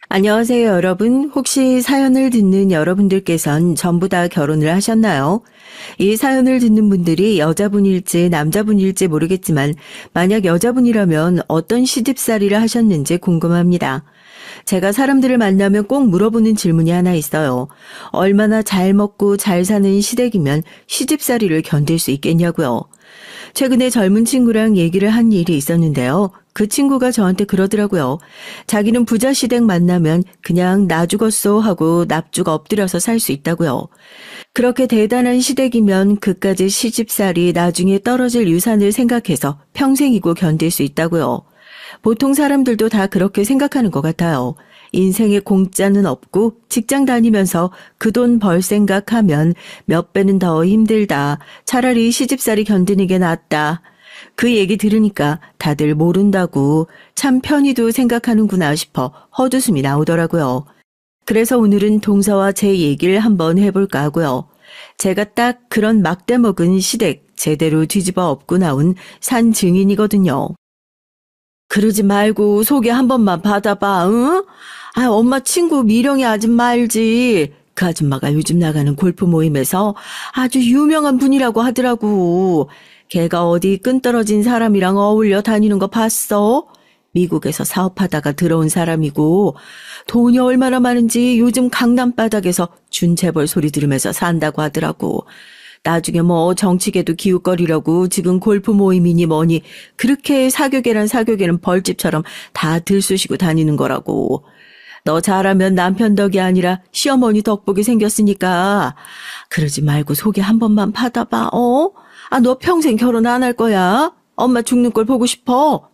안녕하세요, 여러분. 혹시 사연을 듣는 여러분들께선 전부 다 결혼을 하셨나요? 이 사연을 듣는 분들이 여자분일지 남자분일지 모르겠지만 만약 여자분이라면 어떤 시집살이를 하셨는지 궁금합니다. 제가 사람들을 만나면 꼭 물어보는 질문이 하나 있어요. 얼마나 잘 먹고 잘 사는 시댁이면 시집살이를 견딜 수 있겠냐고요. 최근에 젊은 친구랑 얘기를 한 일이 있었는데요. 그 친구가 저한테 그러더라고요. 자기는 부자 시댁 만나면 그냥 나 죽었소 하고 납죽 엎드려서 살 수 있다고요. 그렇게 대단한 시댁이면 그까지 시집살이 나중에 떨어질 유산을 생각해서 평생이고 견딜 수 있다고요. 보통 사람들도 다 그렇게 생각하는 것 같아요. 인생에 공짜는 없고 직장 다니면서 그 돈 벌 생각하면 몇 배는 더 힘들다. 차라리 시집살이 견디는 게 낫다. 그 얘기 들으니까 다들 모른다고 참 편히도 생각하는구나 싶어 헛웃음이 나오더라고요. 그래서 오늘은 동서와 제 얘기를 한번 해볼까 하고요. 제가 딱 그런 막대 먹은 시댁 제대로 뒤집어 엎고 나온 산 증인이거든요. 그러지 말고 소개 한 번만 받아봐, 응? 엄마 친구 미령이 아줌마 알지? 그 아줌마가 요즘 나가는 골프 모임에서 아주 유명한 분이라고 하더라고. 걔가 어디 끈떨어진 사람이랑 어울려 다니는 거 봤어? 미국에서 사업하다가 들어온 사람이고 돈이 얼마나 많은지 요즘 강남 바닥에서 준재벌 소리 들으면서 산다고 하더라고. 나중에 뭐 정치계도 기웃거리려고 지금 골프 모임이니 뭐니 그렇게 사교계란 사교계는 벌집처럼 다 들쑤시고 다니는 거라고. 너 잘하면 남편 덕이 아니라 시어머니 덕복이 생겼으니까 그러지 말고 소개 한 번만 받아봐. 어? 너 평생 결혼 안 할 거야? 엄마 죽는 걸 보고 싶어?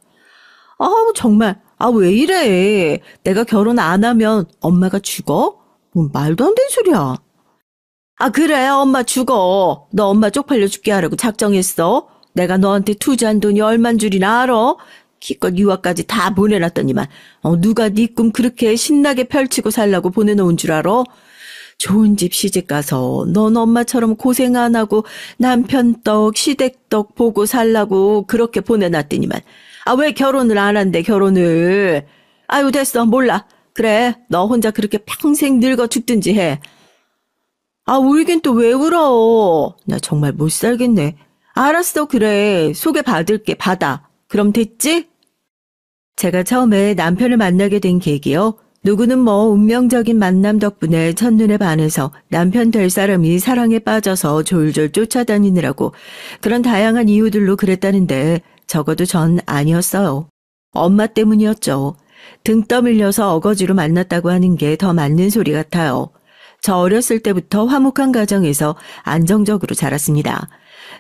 정말. 왜 이래? 내가 결혼 안 하면 엄마가 죽어? 뭐 말도 안 되는 소리야. 그래, 엄마 죽어. 너 엄마 쪽팔려 죽게 하려고 작정했어? 내가 너한테 투자한 돈이 얼만 줄이나 알아? 기껏 유학까지 다 보내놨더니만 누가 네 꿈 그렇게 신나게 펼치고 살라고 보내놓은 줄 알아? 좋은 집 시집가서 넌 엄마처럼 고생 안 하고 남편 떡, 시댁 떡 보고 살라고 그렇게 보내놨더니만 왜 결혼을 안 한대, 결혼을. 아유, 됐어, 몰라. 그래, 너 혼자 그렇게 평생 늙어 죽든지 해. 울긴 또 왜 울어? 나 정말 못 살겠네. 알았어, 그래. 소개받을게, 받아. 그럼 됐지? 제가 처음에 남편을 만나게 된 계기요. 누구는 뭐 운명적인 만남 덕분에 첫눈에 반해서 남편 될 사람이 사랑에 빠져서 졸졸 쫓아다니느라고 그런 다양한 이유들로 그랬다는데 적어도 전 아니었어요. 엄마 때문이었죠. 등 떠밀려서 어거지로 만났다고 하는 게 더 맞는 소리 같아요. 저 어렸을 때부터 화목한 가정에서 안정적으로 자랐습니다.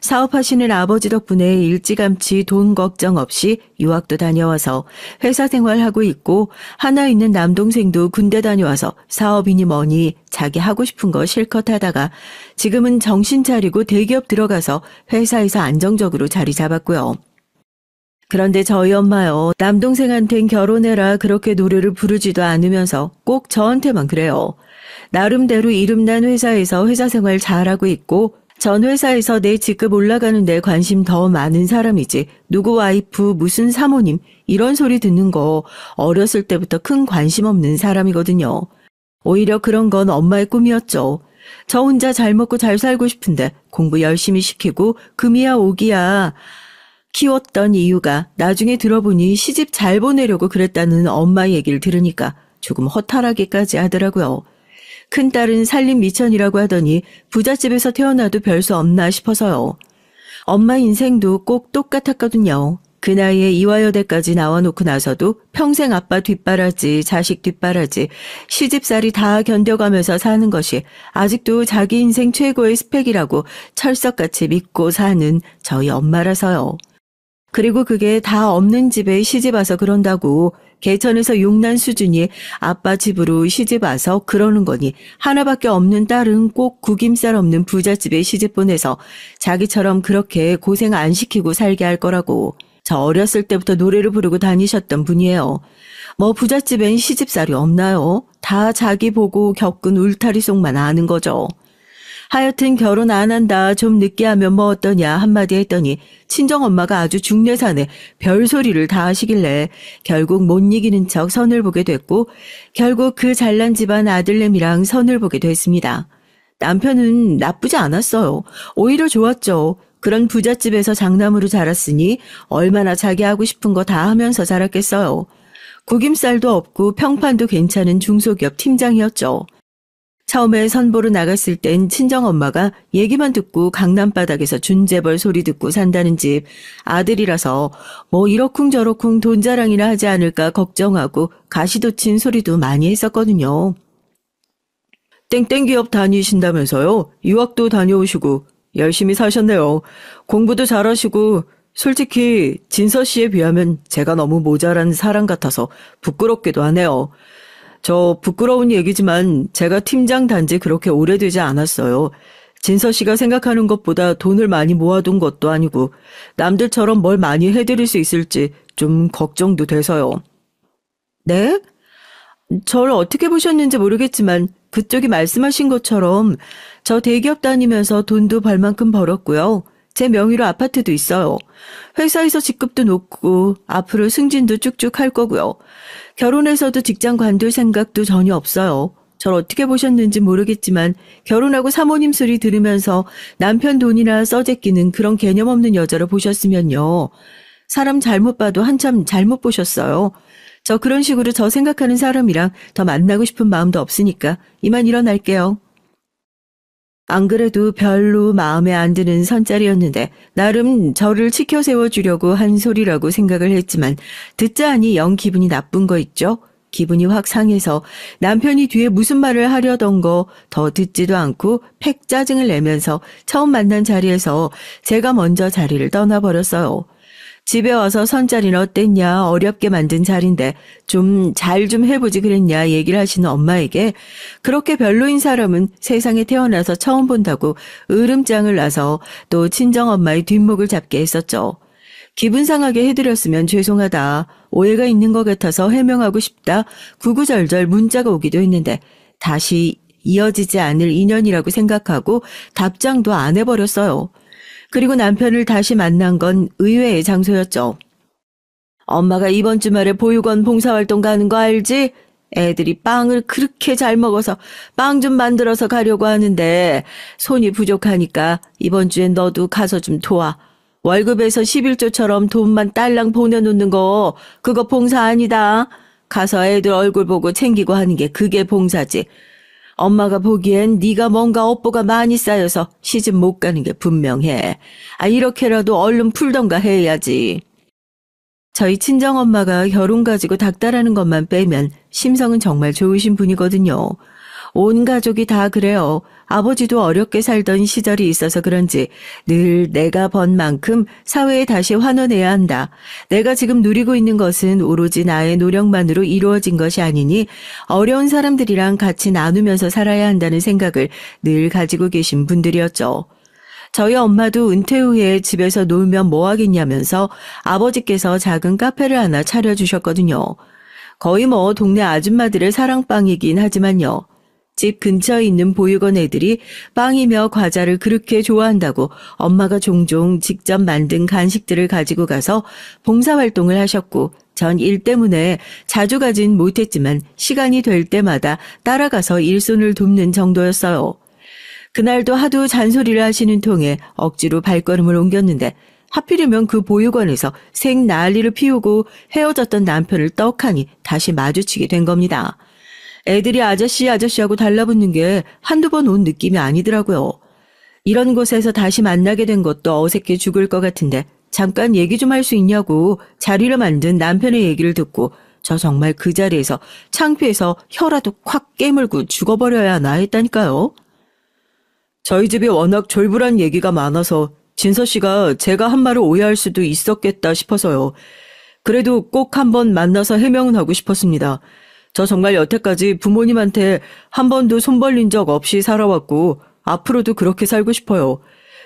사업하시는 아버지 덕분에 일찌감치 돈 걱정 없이 유학도 다녀와서 회사 생활하고 있고 하나 있는 남동생도 군대 다녀와서 사업이니 뭐니 자기 하고 싶은 거 실컷 하다가 지금은 정신 차리고 대기업 들어가서 회사에서 안정적으로 자리 잡았고요. 그런데 저희 엄마요. 남동생한텐 결혼해라 그렇게 노래를 부르지도 않으면서 꼭 저한테만 그래요. 나름대로 이름난 회사에서 회사 생활 잘하고 있고 전 회사에서 내 직급 올라가는 데 관심 더 많은 사람이지 누구 와이프 무슨 사모님 이런 소리 듣는 거 어렸을 때부터 큰 관심 없는 사람이거든요. 오히려 그런 건 엄마의 꿈이었죠. 저 혼자 잘 먹고 잘 살고 싶은데 공부 열심히 시키고 금이야 오기야 키웠던 이유가 나중에 들어보니 시집 잘 보내려고 그랬다는 엄마 얘기를 들으니까 조금 허탈하기까지 하더라고요. 큰딸은 살림 미천이라고 하더니 부잣집에서 태어나도 별 수 없나 싶어서요. 엄마 인생도 꼭 똑같았거든요. 그 나이에 이화여대까지 나와놓고 나서도 평생 아빠 뒷바라지, 자식 뒷바라지, 시집살이 다 견뎌가면서 사는 것이 아직도 자기 인생 최고의 스펙이라고 철석같이 믿고 사는 저희 엄마라서요. 그리고 그게 다 없는 집에 시집 와서 그런다고 개천에서 용난 수준이 아빠 집으로 시집 와서 그러는 거니 하나밖에 없는 딸은 꼭 구김살 없는 부잣집에 시집 보내서 자기처럼 그렇게 고생 안 시키고 살게 할 거라고. 저 어렸을 때부터 노래를 부르고 다니셨던 분이에요. 뭐 부잣집엔 시집살이 없나요? 다 자기 보고 겪은 울타리 속만 아는 거죠. 하여튼 결혼 안 한다, 좀 늦게 하면 뭐 어떠냐 한마디 했더니 친정엄마가 아주 중내산에 별소리를 다 하시길래 결국 못 이기는 척 선을 보게 됐고 결국 그 잘난 집안 아들내미랑 선을 보게 됐습니다. 남편은 나쁘지 않았어요. 오히려 좋았죠. 그런 부잣집에서 장남으로 자랐으니 얼마나 자기 하고 싶은 거 다 하면서 자랐겠어요. 구김살도 없고 평판도 괜찮은 중소기업 팀장이었죠. 처음에 선보러 나갔을 땐 친정엄마가 얘기만 듣고 강남바닥에서 준재벌 소리 듣고 산다는 집 아들이라서 뭐 이러쿵저러쿵 돈 자랑이나 하지 않을까 걱정하고 가시도친 소리도 많이 했었거든요. 땡땡 기업 다니신다면서요? 유학도 다녀오시고 열심히 사셨네요. 공부도 잘하시고 솔직히 진서 씨에 비하면 제가 너무 모자란 사람 같아서 부끄럽기도 하네요. 저 부끄러운 얘기지만 제가 팀장 단지 그렇게 오래되지 않았어요. 진서 씨가 생각하는 것보다 돈을 많이 모아둔 것도 아니고 남들처럼 뭘 많이 해드릴 수 있을지 좀 걱정도 돼서요. 네? 저를 어떻게 보셨는지 모르겠지만 그쪽이 말씀하신 것처럼 저 대기업 다니면서 돈도 벌만큼 벌었고요. 제 명의로 아파트도 있어요. 회사에서 직급도 높고 앞으로 승진도 쭉쭉 할 거고요. 결혼해서도 직장 관둘 생각도 전혀 없어요. 절 어떻게 보셨는지 모르겠지만 결혼하고 사모님 소리 들으면서 남편 돈이나 써제끼는 그런 개념 없는 여자로 보셨으면요. 사람 잘못 봐도 한참 잘못 보셨어요. 저 그런 식으로 저 생각하는 사람이랑 더 만나고 싶은 마음도 없으니까 이만 일어날게요. 안 그래도 별로 마음에 안 드는 선짜리였는데 나름 저를 치켜 세워주려고 한 소리라고 생각을 했지만 듣자 하니 영 기분이 나쁜 거 있죠? 기분이 확 상해서 남편이 뒤에 무슨 말을 하려던 거 더 듣지도 않고 팩 짜증을 내면서 처음 만난 자리에서 제가 먼저 자리를 떠나버렸어요. 집에 와서 선자리는 어땠냐 어렵게 만든 자리인데 좀 잘 좀 해보지 그랬냐 얘기를 하시는 엄마에게 그렇게 별로인 사람은 세상에 태어나서 처음 본다고 으름장을 놔서 또 친정엄마의 뒷목을 잡게 했었죠. 기분 상하게 해드렸으면 죄송하다. 오해가 있는 것 같아서 해명하고 싶다. 구구절절 문자가 오기도 했는데 다시 이어지지 않을 인연이라고 생각하고 답장도 안 해버렸어요. 그리고 남편을 다시 만난 건 의외의 장소였죠. 엄마가 이번 주말에 보육원 봉사활동 가는 거 알지? 애들이 빵을 그렇게 잘 먹어서 빵 좀 만들어서 가려고 하는데 손이 부족하니까 이번 주엔 너도 가서 좀 도와. 월급에서 11조처럼 돈만 딸랑 보내놓는 거 그거 봉사 아니다. 가서 애들 얼굴 보고 챙기고 하는 게 그게 봉사지. 엄마가 보기엔 네가 뭔가 업보가 많이 쌓여서 시집 못 가는 게 분명해. 이렇게라도 얼른 풀던가 해야지. 저희 친정엄마가 결혼 가지고 닥달하는 것만 빼면 심성은 정말 좋으신 분이거든요. 온 가족이 다 그래요. 아버지도 어렵게 살던 시절이 있어서 그런지 늘 내가 번 만큼 사회에 다시 환원해야 한다. 내가 지금 누리고 있는 것은 오로지 나의 노력만으로 이루어진 것이 아니니 어려운 사람들이랑 같이 나누면서 살아야 한다는 생각을 늘 가지고 계신 분들이었죠. 저희 엄마도 은퇴 후에 집에서 놀면 뭐 하겠냐면서 아버지께서 작은 카페를 하나 차려주셨거든요. 거의 뭐 동네 아줌마들의 사랑방이긴 하지만요. 집 근처에 있는 보육원 애들이 빵이며 과자를 그렇게 좋아한다고 엄마가 종종 직접 만든 간식들을 가지고 가서 봉사활동을 하셨고 전 일 때문에 자주 가진 못했지만 시간이 될 때마다 따라가서 일손을 돕는 정도였어요. 그날도 하도 잔소리를 하시는 통에 억지로 발걸음을 옮겼는데 하필이면 그 보육원에서 생 난리를 피우고 헤어졌던 남편을 떡하니 다시 마주치게 된 겁니다. 애들이 아저씨 아저씨하고 달라붙는 게 한두 번 온 느낌이 아니더라고요. 이런 곳에서 다시 만나게 된 것도 어색해 죽을 것 같은데 잠깐 얘기 좀 할 수 있냐고 자리를 만든 남편의 얘기를 듣고 저 정말 그 자리에서 창피해서 혀라도 콱 깨물고 죽어버려야 하나 했다니까요. 저희 집이 워낙 졸부란 얘기가 많아서 진서 씨가 제가 한 말을 오해할 수도 있었겠다 싶어서요. 그래도 꼭 한번 만나서 해명은 하고 싶었습니다. 저 정말 여태까지 부모님한테 한 번도 손 벌린 적 없이 살아왔고 앞으로도 그렇게 살고 싶어요.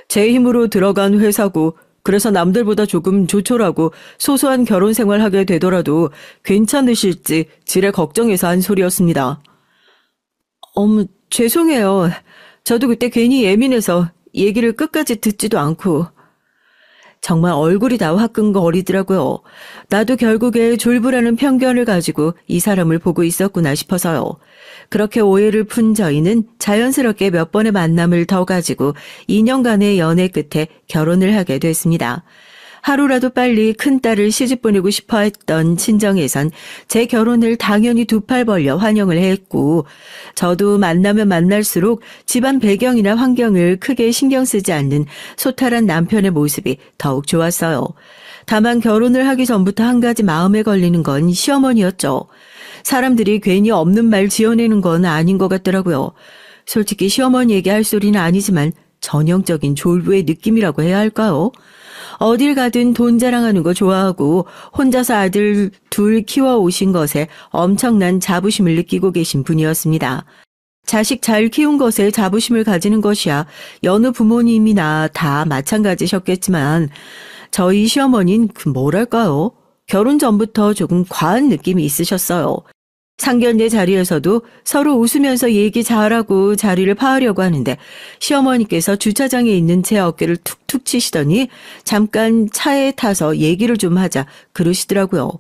제 힘으로 들어간 회사고 그래서 남들보다 조금 조촐하고 소소한 결혼 생활하게 되더라도 괜찮으실지 지레 걱정해서 한 소리였습니다. 죄송해요. 저도 그때 괜히 예민해서 얘기를 끝까지 듣지도 않고. 정말 얼굴이 다 화끈거리더라고요. 나도 결국에 졸부라는 편견을 가지고 이 사람을 보고 있었구나 싶어서요. 그렇게 오해를 푼 저희는 자연스럽게 몇 번의 만남을 더 가지고 2년간의 연애 끝에 결혼을 하게 됐습니다. 하루라도 빨리 큰딸을 시집보내고 싶어 했던 친정에선 제 결혼을 당연히 두 팔 벌려 환영을 했고, 저도 만나면 만날수록 집안 배경이나 환경을 크게 신경 쓰지 않는 소탈한 남편의 모습이 더욱 좋았어요. 다만 결혼을 하기 전부터 한 가지 마음에 걸리는 건 시어머니였죠. 사람들이 괜히 없는 말 지어내는 건 아닌 것 같더라고요. 솔직히 시어머니에게 할 소리는 아니지만 전형적인 졸부의 느낌이라고 해야 할까요? 어딜 가든 돈 자랑하는 거 좋아하고 혼자서 아들 둘 키워오신 것에 엄청난 자부심을 느끼고 계신 분이었습니다. 자식 잘 키운 것에 자부심을 가지는 것이야 여느 부모님이나 다 마찬가지셨겠지만 저희 시어머니는 뭐랄까요? 결혼 전부터 조금 과한 느낌이 있으셨어요. 상견례 자리에서도 서로 웃으면서 얘기 잘하고 자리를 파하려고 하는데 시어머니께서 주차장에 있는 제 어깨를 툭툭 치시더니 잠깐 차에 타서 얘기를 좀 하자 그러시더라고요.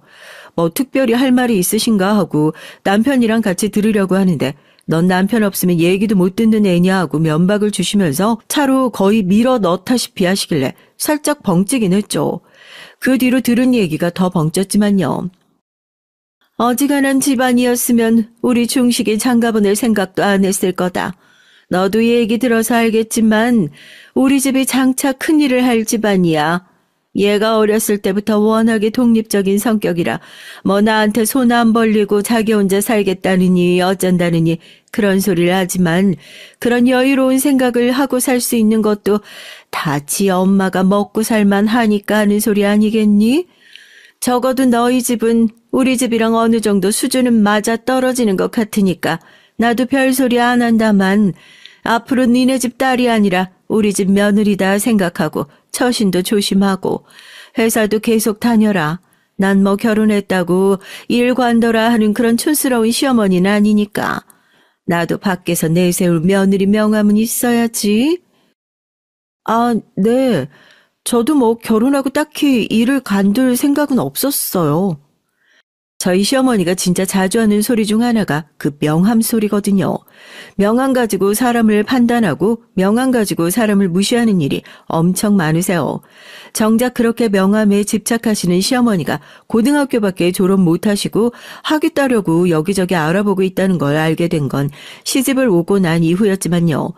뭐 특별히 할 말이 있으신가 하고 남편이랑 같이 들으려고 하는데 넌 남편 없으면 얘기도 못 듣는 애냐 하고 면박을 주시면서 차로 거의 밀어 넣다시피 하시길래 살짝 벙찌긴 했죠. 그 뒤로 들은 얘기가 더 벙쪘지만요. 어지간한 집안이었으면 우리 중식이 장가보낼 생각도 안 했을 거다. 너도 얘기 들어서 알겠지만 우리 집이 장차 큰일을 할 집안이야. 얘가 어렸을 때부터 워낙에 독립적인 성격이라 뭐 나한테 손 안 벌리고 자기 혼자 살겠다느니 어쩐다느니 그런 소리를 하지만 그런 여유로운 생각을 하고 살 수 있는 것도 다 지 엄마가 먹고 살만 하니까 하는 소리 아니겠니? 적어도 너희 집은 우리 집이랑 어느 정도 수준은 맞아 떨어지는 것 같으니까 나도 별소리 안 한다만 앞으로 니네 집 딸이 아니라 우리 집 며느리다 생각하고 처신도 조심하고 회사도 계속 다녀라. 난 뭐 결혼했다고 일 관둬라 하는 그런 촌스러운 시어머니는 아니니까. 나도 밖에서 내세울 며느리 명함은 있어야지. 아, 네. 저도 뭐 결혼하고 딱히 일을 관둘 생각은 없었어요. 저희 시어머니가 진짜 자주 하는 소리 중 하나가 그 명함 소리거든요. 명함 가지고 사람을 판단하고 명함 가지고 사람을 무시하는 일이 엄청 많으세요. 정작 그렇게 명함에 집착하시는 시어머니가 고등학교밖에 졸업 못하시고 학위 따려고 여기저기 알아보고 있다는 걸 알게 된 건 시집을 오고 난 이후였지만요.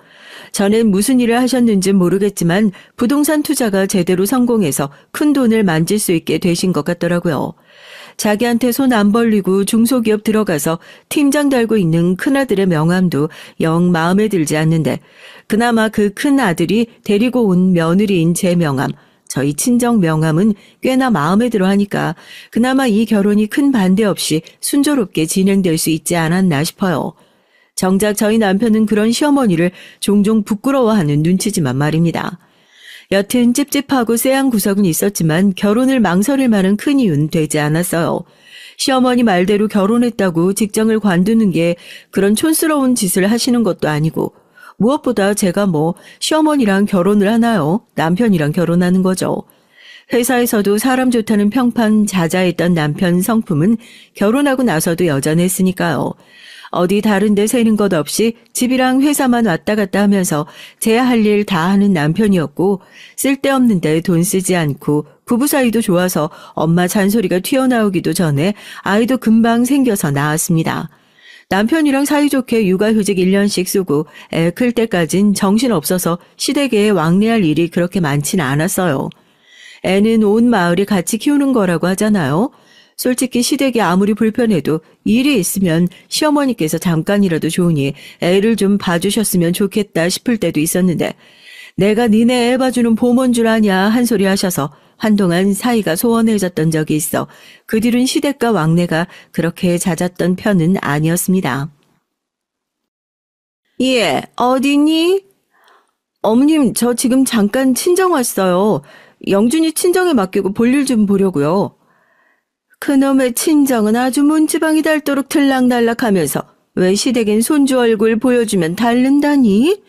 전엔 무슨 일을 하셨는지 모르겠지만 부동산 투자가 제대로 성공해서 큰 돈을 만질 수 있게 되신 것 같더라고요. 자기한테 손 안 벌리고 중소기업 들어가서 팀장 달고 있는 큰아들의 명함도 영 마음에 들지 않는데 그나마 그 큰아들이 데리고 온 며느리인 제 명함, 저희 친정 명함은 꽤나 마음에 들어 하니까 그나마 이 결혼이 큰 반대 없이 순조롭게 진행될 수 있지 않았나 싶어요. 정작 저희 남편은 그런 시어머니를 종종 부끄러워하는 눈치지만 말입니다. 여튼 찝찝하고 쎄한 구석은 있었지만 결혼을 망설일 만한 큰 이유는 되지 않았어요. 시어머니 말대로 결혼했다고 직장을 관두는 게 그런 촌스러운 짓을 하시는 것도 아니고 무엇보다 제가 뭐 시어머니랑 결혼을 하나요? 남편이랑 결혼하는 거죠. 회사에서도 사람 좋다는 평판 자자했던 남편 성품은 결혼하고 나서도 여전했으니까요. 어디 다른 데 새는 것 없이 집이랑 회사만 왔다 갔다 하면서 제 할 일 다 하는 남편이었고 쓸데없는데 돈 쓰지 않고 부부 사이도 좋아서 엄마 잔소리가 튀어나오기도 전에 아이도 금방 생겨서 낳았습니다. 남편이랑 사이좋게 육아휴직 1년씩 쓰고 애 클 때까진 정신없어서 시댁에 왕래할 일이 그렇게 많지는 않았어요. 애는 온 마을이 같이 키우는 거라고 하잖아요. 솔직히 시댁이 아무리 불편해도 일이 있으면 시어머니께서 잠깐이라도 좋으니 애를 좀 봐주셨으면 좋겠다 싶을 때도 있었는데 내가 니네 애 봐주는 보모인 줄 아냐 한 소리 하셔서 한동안 사이가 소원해졌던 적이 있어 그 뒤로는 시댁과 왕래가 그렇게 잦았던 편은 아니었습니다. 예, 어디니? 어머님, 저 지금 잠깐 친정 왔어요. 영준이 친정에 맡기고 볼일 좀 보려고요. 그놈의 친정은 아주 문지방이 닳도록 들락날락하면서 왜 시댁엔 손주 얼굴 보여주면 닳는다니?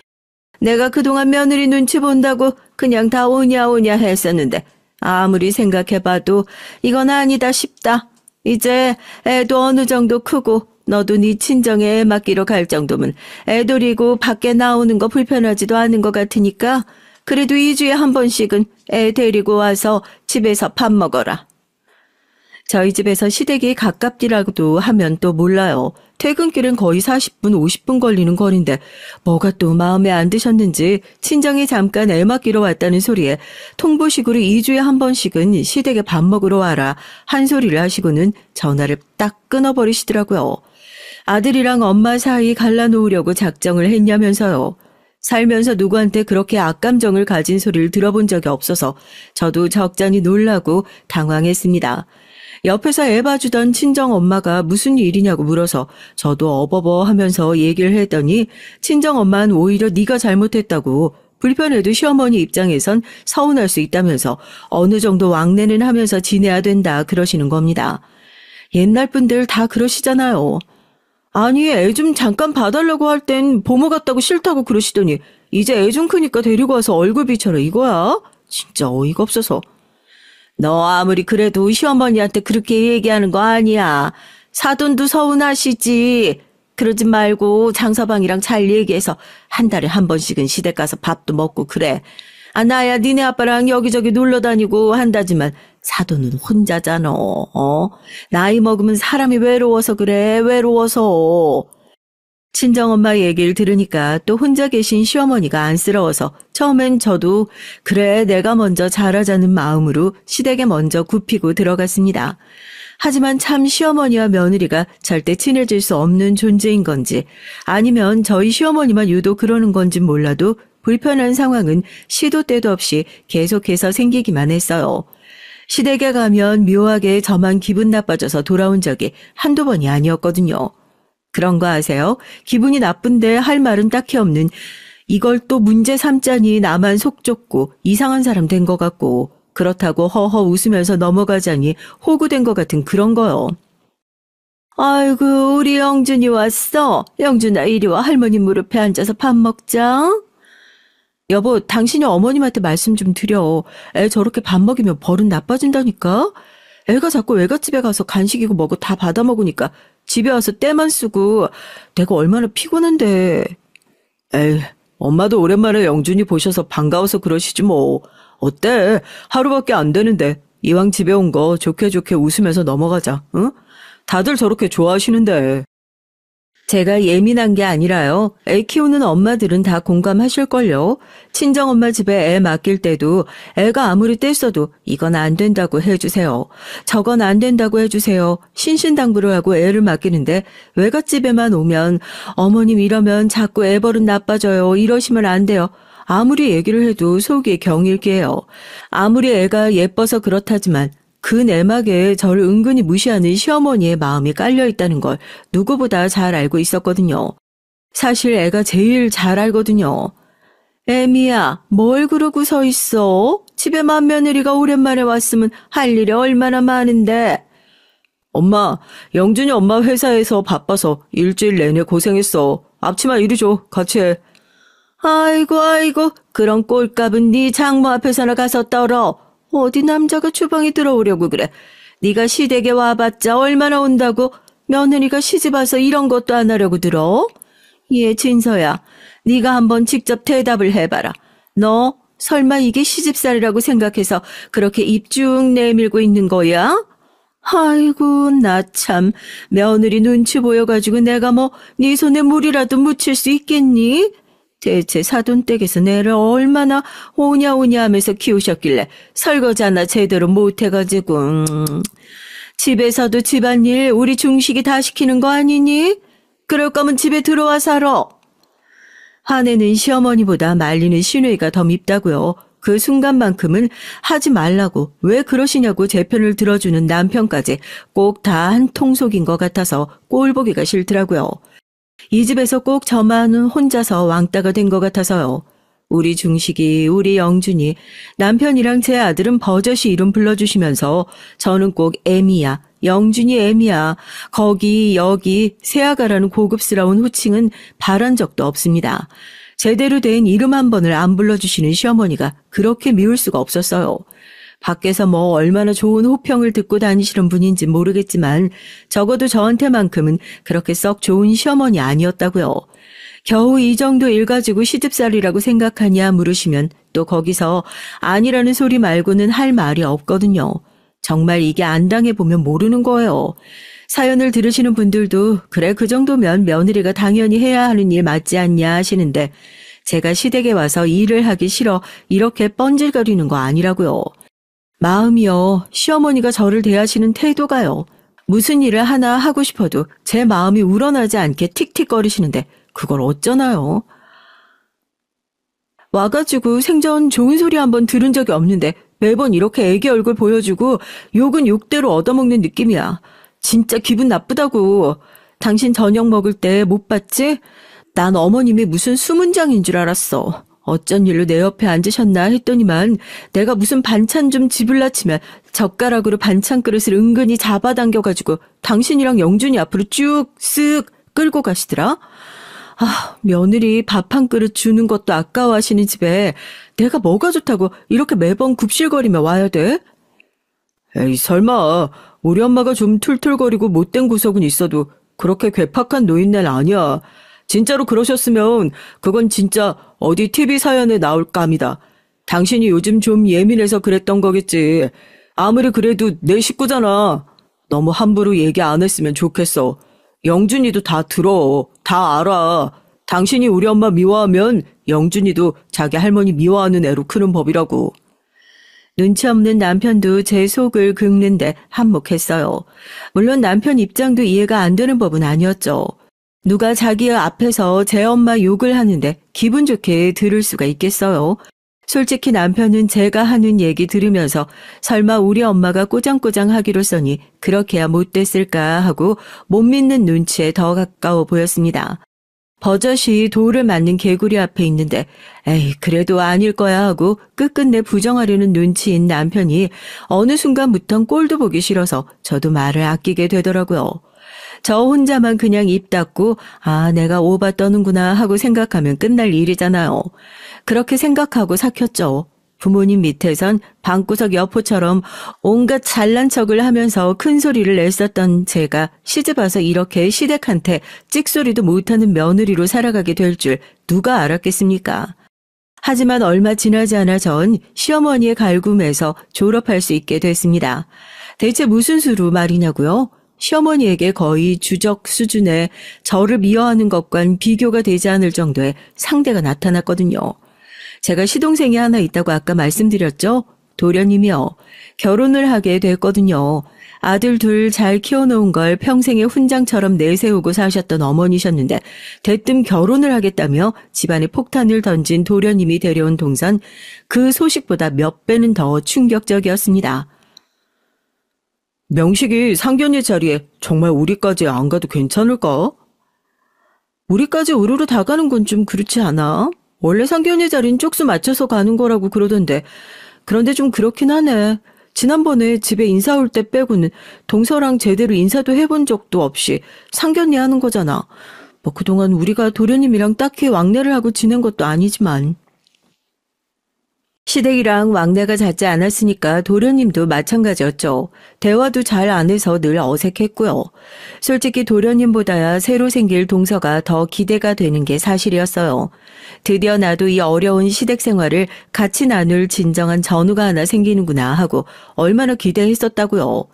내가 그동안 며느리 눈치 본다고 그냥 다 오냐 오냐 했었는데 아무리 생각해봐도 이건 아니다 싶다. 이제 애도 어느 정도 크고 너도 네 친정에 애 맡기러 갈 정도면 애돌이고 밖에 나오는 거 불편하지도 않은 것 같으니까 그래도 2주에 한 번씩은 애 데리고 와서 집에서 밥 먹어라. 저희 집에서 시댁이 가깝디라고도 하면 또 몰라요. 퇴근길은 거의 40분, 50분 걸리는 거리인데 뭐가 또 마음에 안 드셨는지 친정에 잠깐 애 맡기러 왔다는 소리에 통보식으로 2주에 한 번씩은 시댁에 밥 먹으러 와라 한 소리를 하시고는 전화를 딱 끊어버리시더라고요. 아들이랑 엄마 사이 갈라놓으려고 작정을 했냐면서요. 살면서 누구한테 그렇게 악감정을 가진 소리를 들어본 적이 없어서 저도 적잖이 놀라고 당황했습니다. 옆에서 애 봐주던 친정엄마가 무슨 일이냐고 물어서 저도 어버버 하면서 얘기를 했더니 친정엄마는 오히려 네가 잘못했다고 불편해도 시어머니 입장에선 서운할 수 있다면서 어느 정도 왕래는 하면서 지내야 된다 그러시는 겁니다. 옛날 분들 다 그러시잖아요. 아니 애 좀 잠깐 봐달라고 할 땐 보모 같다고 싫다고 그러시더니 이제 애 좀 크니까 데리고 와서 얼굴 비춰라 이거야? 진짜 어이가 없어서. 너 아무리 그래도 시어머니한테 그렇게 얘기하는 거 아니야. 사돈도 서운하시지. 그러지 말고 장서방이랑 잘 얘기해서 한 달에 한 번씩은 시댁 가서 밥도 먹고 그래. 아 나야 니네 아빠랑 여기저기 놀러 다니고 한다지만 사돈은 혼자잖아. 나이 먹으면 사람이 외로워서 그래. 외로워서. 친정엄마 얘기를 들으니까 또 혼자 계신 시어머니가 안쓰러워서 처음엔 저도 그래 내가 먼저 잘하자는 마음으로 시댁에 먼저 굽히고 들어갔습니다. 하지만 참 시어머니와 며느리가 절대 친해질 수 없는 존재인 건지 아니면 저희 시어머니만 유독 그러는 건지 몰라도 불편한 상황은 시도 때도 없이 계속해서 생기기만 했어요. 시댁에 가면 묘하게 저만 기분 나빠져서 돌아온 적이 한두 번이 아니었거든요. 그런 거 아세요? 기분이 나쁜데 할 말은 딱히 없는 이걸 또 문제 삼자니 나만 속 좁고 이상한 사람 된 것 같고 그렇다고 허허 웃으면서 넘어가자니 호구된 것 같은 그런 거요. 아이고 우리 영준이 왔어. 영준아 이리 와 할머니 무릎에 앉아서 밥 먹자. 여보 당신이 어머님한테 말씀 좀 드려. 애 저렇게 밥 먹이면 버릇 나빠진다니까. 애가 자꾸 외갓집에 가서 간식이고 뭐고 다 받아 먹으니까 집에 와서 때만 쓰고 내가 얼마나 피곤한데. 에이, 엄마도 오랜만에 영준이 보셔서 반가워서 그러시지 뭐. 어때? 하루밖에 안 되는데 이왕 집에 온 거 좋게 좋게 웃으면서 넘어가자. 응? 다들 저렇게 좋아하시는데. 제가 예민한 게 아니라요. 애 키우는 엄마들은 다 공감하실걸요. 친정엄마 집에 애 맡길 때도 애가 아무리 뗐어도 이건 안 된다고 해주세요. 저건 안 된다고 해주세요. 신신당부를 하고 애를 맡기는데 외갓집에만 오면 어머님 이러면 자꾸 애 버릇 나빠져요. 이러시면 안 돼요. 아무리 얘기를 해도 속이 경일게요. 아무리 애가 예뻐서 그렇다지만 그 내막에 저를 은근히 무시하는 시어머니의 마음이 깔려있다는 걸 누구보다 잘 알고 있었거든요. 사실 애가 제일 잘 알거든요. 애미야, 뭘 그러고 서 있어? 집에 맏며느리가 오랜만에 왔으면 할 일이 얼마나 많은데. 엄마, 영준이 엄마 회사에서 바빠서 일주일 내내 고생했어. 앞치마 이리 줘, 같이 해. 아이고, 그런 꼴값은 네 장모 앞에서나 가서 떨어. 어디 남자가 주방에 들어오려고 그래. 네가 시댁에 와봤자 얼마나 온다고. 며느리가 시집 와서 이런 것도 안 하려고 들어. 예, 진서야. 네가 한번 직접 대답을 해봐라. 너 설마 이게 시집살이라고 생각해서 그렇게 입 쭉 내밀고 있는 거야? 아이고 나 참 며느리 눈치 보여가지고 내가 뭐 네 손에 물이라도 묻힐 수 있겠니? 대체 사돈댁에서 내를 얼마나 오냐 하면서 키우셨길래 설거지 하나 제대로 못해가지고 집에서도 집안일 우리 중식이 다 시키는 거 아니니? 그럴 거면 집에 들어와 살아. 화내는 시어머니보다 말리는 시누이가 더 밉다고요. 그 순간만큼은 하지 말라고 왜 그러시냐고 제 편을 들어주는 남편까지 꼭 다 한 통속인 것 같아서 꼴 보기가 싫더라고요. 이 집에서 꼭 저만 혼자서 왕따가 된 것 같아서요. 우리 중식이, 우리 영준이, 남편이랑 제 아들은 버젓이 이름 불러주시면서 저는 꼭 애미야, 영준이 애미야, 거기 여기 세아가라는 고급스러운 호칭은 바란 적도 없습니다. 제대로 된 이름 한 번을 안 불러주시는 시어머니가 그렇게 미울 수가 없었어요. 밖에서 뭐 얼마나 좋은 호평을 듣고 다니시는 분인지 모르겠지만 적어도 저한테만큼은 그렇게 썩 좋은 시어머니 아니었다고요. 겨우 이 정도 일 가지고 시집살이라고 생각하냐 물으시면 또 거기서 아니라는 소리 말고는 할 말이 없거든요. 정말 이게 안 당해보면 모르는 거예요. 사연을 들으시는 분들도 그래 그 정도면 며느리가 당연히 해야 하는 일 맞지 않냐 하시는데 제가 시댁에 와서 일을 하기 싫어 이렇게 뻔질거리는 거 아니라고요. 마음이요. 시어머니가 저를 대하시는 태도가요. 무슨 일을 하나 하고 싶어도 제 마음이 우러나지 않게 틱틱거리시는데 그걸 어쩌나요? 와가지고 생전 좋은 소리 한번 들은 적이 없는데 매번 이렇게 애기 얼굴 보여주고 욕은 욕대로 얻어먹는 느낌이야. 진짜 기분 나쁘다고. 당신 저녁 먹을 때 못 봤지? 난 어머님이 무슨 수문장인 줄 알았어. 어쩐 일로 내 옆에 앉으셨나 했더니만 내가 무슨 반찬 좀 집을라 치면 젓가락으로 반찬 그릇을 은근히 잡아당겨가지고 당신이랑 영준이 앞으로 쭉 쓱 끌고 가시더라. 아, 며느리 밥 한 그릇 주는 것도 아까워하시는 집에 내가 뭐가 좋다고 이렇게 매번 굽실거리며 와야 돼? 에이, 설마 우리 엄마가 좀 툴툴거리고 못된 구석은 있어도 그렇게 괴팍한 노인네는 아니야. 진짜로 그러셨으면 그건 진짜 어디 TV 사연에 나올 감이다. 당신이 요즘 좀 예민해서 그랬던 거겠지. 아무리 그래도 내 식구잖아. 너무 함부로 얘기 안 했으면 좋겠어. 영준이도 다 들어. 다 알아. 당신이 우리 엄마 미워하면 영준이도 자기 할머니 미워하는 애로 크는 법이라고. 눈치 없는 남편도 제 속을 긁는데 한몫했어요. 물론 남편 입장도 이해가 안 되는 법은 아니었죠. 누가 자기 앞에서 제 엄마 욕을 하는데 기분 좋게 들을 수가 있겠어요. 솔직히 남편은 제가 하는 얘기 들으면서 설마 우리 엄마가 꼬장꼬장 하기로 써니 그렇게야 못됐을까 하고 못 믿는 눈치에 더 가까워 보였습니다. 버젓이 돌을 맞는 개구리 앞에 있는데 에이 그래도 아닐 거야 하고 끝끝내 부정하려는 눈치인 남편이 어느 순간부턴 꼴도 보기 싫어서 저도 말을 아끼게 되더라고요. 저 혼자만 그냥 입 닫고 아 내가 오바 떠는구나 하고 생각하면 끝날 일이잖아요. 그렇게 생각하고 삭혔죠. 부모님 밑에선 방구석 여포처럼 온갖 잘난 척을 하면서 큰 소리를 냈었던 제가 시집와서 이렇게 시댁한테 찍소리도 못하는 며느리로 살아가게 될 줄 누가 알았겠습니까? 하지만 얼마 지나지 않아 전 시어머니의 갈굼에서 졸업할 수 있게 됐습니다. 대체 무슨 수로 말이냐고요? 시어머니에게 거의 주적 수준의 저를 미워하는 것과는 비교가 되지 않을 정도의 상대가 나타났거든요. 제가 시동생이 하나 있다고 아까 말씀드렸죠? 도련님이요. 결혼을 하게 됐거든요. 아들 둘 잘 키워놓은 걸 평생의 훈장처럼 내세우고 사셨던 어머니셨는데 대뜸 결혼을 하겠다며 집안에 폭탄을 던진 도련님이 데려온 동선 그 소식보다 몇 배는 더 충격적이었습니다. 명식이 상견례 자리에 정말 우리까지 안 가도 괜찮을까? 우리까지 우르르 다 가는 건 좀 그렇지 않아? 원래 상견례 자리는 쪽수 맞춰서 가는 거라고 그러던데 그런데 좀 그렇긴 하네. 지난번에 집에 인사 올 때 빼고는 동서랑 제대로 인사도 해본 적도 없이 상견례 하는 거잖아. 뭐 그동안 우리가 도련님이랑 딱히 왕래를 하고 지낸 것도 아니지만. 시댁이랑 왕래가 잦지 않았으니까 도련님도 마찬가지였죠. 대화도 잘 안 해서 늘 어색했고요. 솔직히 도련님보다야 새로 생길 동서가 더 기대가 되는 게 사실이었어요. 드디어 나도 이 어려운 시댁 생활을 같이 나눌 진정한 전우가 하나 생기는구나 하고 얼마나 기대했었다고요.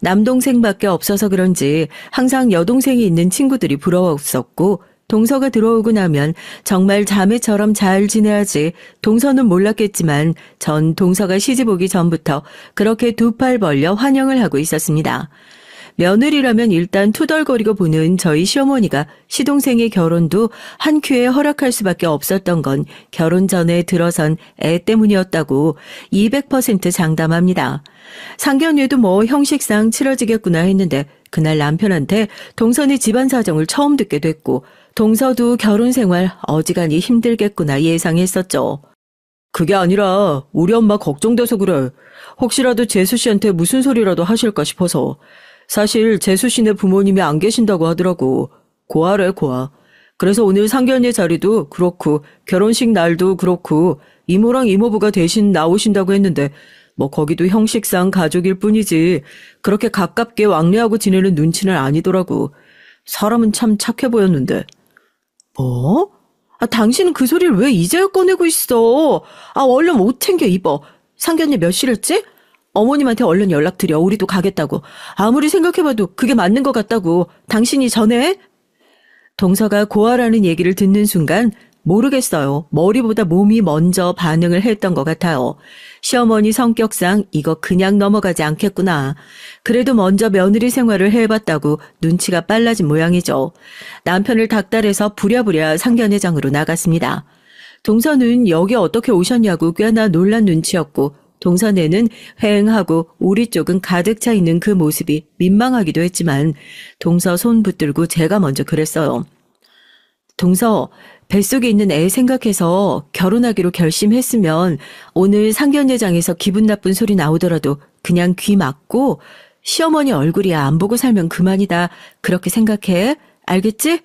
남동생밖에 없어서 그런지 항상 여동생이 있는 친구들이 부러웠었고 동서가 들어오고 나면 정말 자매처럼 잘 지내야지 동서는 몰랐겠지만 전 동서가 시집 오기 전부터 그렇게 두 팔 벌려 환영을 하고 있었습니다. 며느리라면 일단 투덜거리고 보는 저희 시어머니가 시동생의 결혼도 한 큐에 허락할 수밖에 없었던 건 결혼 전에 들어선 애 때문이었다고 200% 장담합니다. 상견례도 뭐 형식상 치러지겠구나 했는데 그날 남편한테 동선의 집안 사정을 처음 듣게 됐고 동서도 결혼 생활 어지간히 힘들겠구나 예상했었죠. 그게 아니라 우리 엄마 걱정돼서 그래. 혹시라도 재수 씨한테 무슨 소리라도 하실까 싶어서. 사실 재수 씨네 부모님이 안 계신다고 하더라고. 고아래 고아. 그래서 오늘 상견례 자리도 그렇고 결혼식 날도 그렇고 이모랑 이모부가 대신 나오신다고 했는데 뭐 거기도 형식상 가족일 뿐이지 그렇게 가깝게 왕래하고 지내는 눈치는 아니더라고. 사람은 참 착해 보였는데. 뭐? 당신은 그 소리를 왜 이제야 꺼내고 있어? 얼른 옷 챙겨 입어. 상견례 몇 시랬지? 어머님한테 얼른 연락드려. 우리도 가겠다고. 아무리 생각해봐도 그게 맞는 것 같다고. 당신이 전해? 동서가 고아라는 얘기를 듣는 순간 모르겠어요. 머리보다 몸이 먼저 반응을 했던 것 같아요. 시어머니 성격상 이거 그냥 넘어가지 않겠구나. 그래도 먼저 며느리 생활을 해봤다고 눈치가 빨라진 모양이죠. 남편을 닥달해서 부랴부랴 상견례장으로 나갔습니다. 동서는 여기 어떻게 오셨냐고 꽤나 놀란 눈치였고 동서네는 휑하고 우리 쪽은 가득 차 있는 그 모습이 민망하기도 했지만 동서 손 붙들고 제가 먼저 그랬어요. 동서, 뱃속에 있는 애 생각해서 결혼하기로 결심했으면 오늘 상견례장에서 기분 나쁜 소리 나오더라도 그냥 귀 막고 시어머니 얼굴이 안 보고 살면 그만이다. 그렇게 생각해. 알겠지?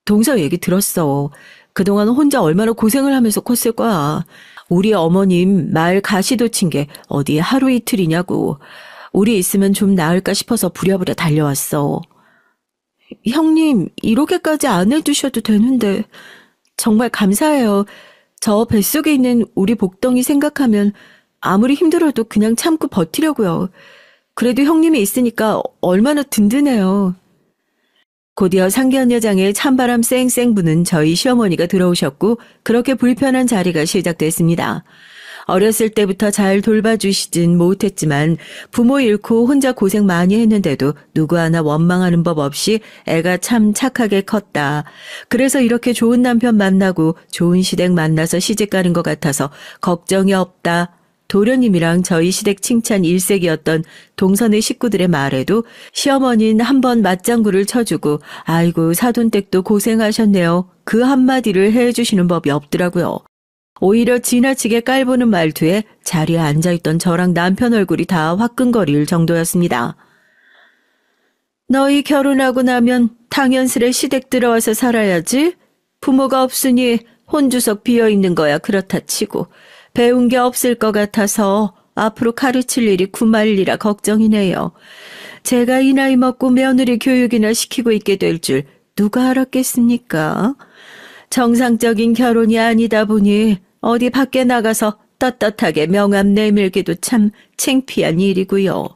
동서 얘기 들었어. 그동안 혼자 얼마나 고생을 하면서 컸을 거야. 우리 어머님 말 가시도 친 게 어디 하루 이틀이냐고. 우리 있으면 좀 나을까 싶어서 부랴부랴 달려왔어. 형님, 이렇게까지 안 해주셔도 되는데 정말 감사해요. 저 뱃속에 있는 우리 복덩이 생각하면 아무리 힘들어도 그냥 참고 버티려고요. 그래도 형님이 있으니까 얼마나 든든해요. 곧이어 상견례장에 찬바람 쌩쌩 부는 저희 시어머니가 들어오셨고 그렇게 불편한 자리가 시작됐습니다. 어렸을 때부터 잘 돌봐주시진 못했지만 부모 잃고 혼자 고생 많이 했는데도 누구 하나 원망하는 법 없이 애가 참 착하게 컸다. 그래서 이렇게 좋은 남편 만나고 좋은 시댁 만나서 시집가는 것 같아서 걱정이 없다. 도련님이랑 저희 시댁 칭찬 일색이었던 동선의 식구들의 말에도 시어머니는 한번 맞장구를 쳐주고 아이고 사돈댁도 고생하셨네요. 그 한마디를 해주시는 법이 없더라고요. 오히려 지나치게 깔보는 말투에 자리에 앉아있던 저랑 남편 얼굴이 다 화끈거릴 정도였습니다. 너희 결혼하고 나면 당연스레 시댁 들어와서 살아야지. 부모가 없으니 혼주석 비어있는 거야 그렇다 치고 배운 게 없을 것 같아서 앞으로 가르칠 일이 구말리라 걱정이네요. 제가 이 나이 먹고 며느리 교육이나 시키고 있게 될 줄 누가 알았겠습니까? 정상적인 결혼이 아니다 보니 어디 밖에 나가서 떳떳하게 명함 내밀기도 참 창피한 일이고요.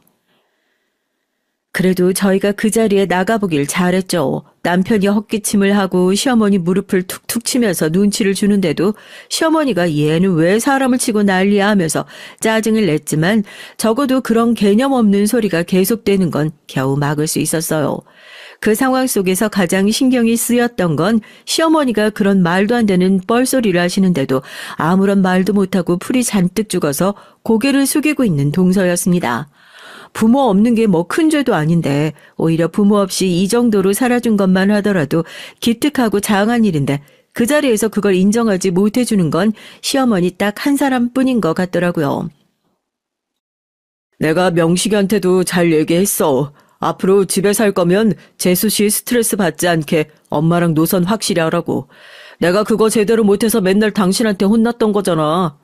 그래도 저희가 그 자리에 나가보길 잘했죠. 남편이 헛기침을 하고 시어머니 무릎을 툭툭 치면서 눈치를 주는데도 시어머니가 얘는 왜 사람을 치고 난리야 하면서 짜증을 냈지만 적어도 그런 개념 없는 소리가 계속되는 건 겨우 막을 수 있었어요. 그 상황 속에서 가장 신경이 쓰였던 건 시어머니가 그런 말도 안 되는 뻘소리를 하시는데도 아무런 말도 못하고 풀이 잔뜩 죽어서 고개를 숙이고 있는 동서였습니다. 부모 없는 게 뭐 큰 죄도 아닌데 오히려 부모 없이 이 정도로 살아준 것만 하더라도 기특하고 자앙한 일인데 그 자리에서 그걸 인정하지 못해주는 건 시어머니 딱 한 사람뿐인 것 같더라고요. 내가 명식이한테도 잘 얘기했어. 앞으로 집에 살 거면 재수 씨 스트레스 받지 않게 엄마랑 노선 확실히 하라고. 내가 그거 제대로 못해서 맨날 당신한테 혼났던 거잖아.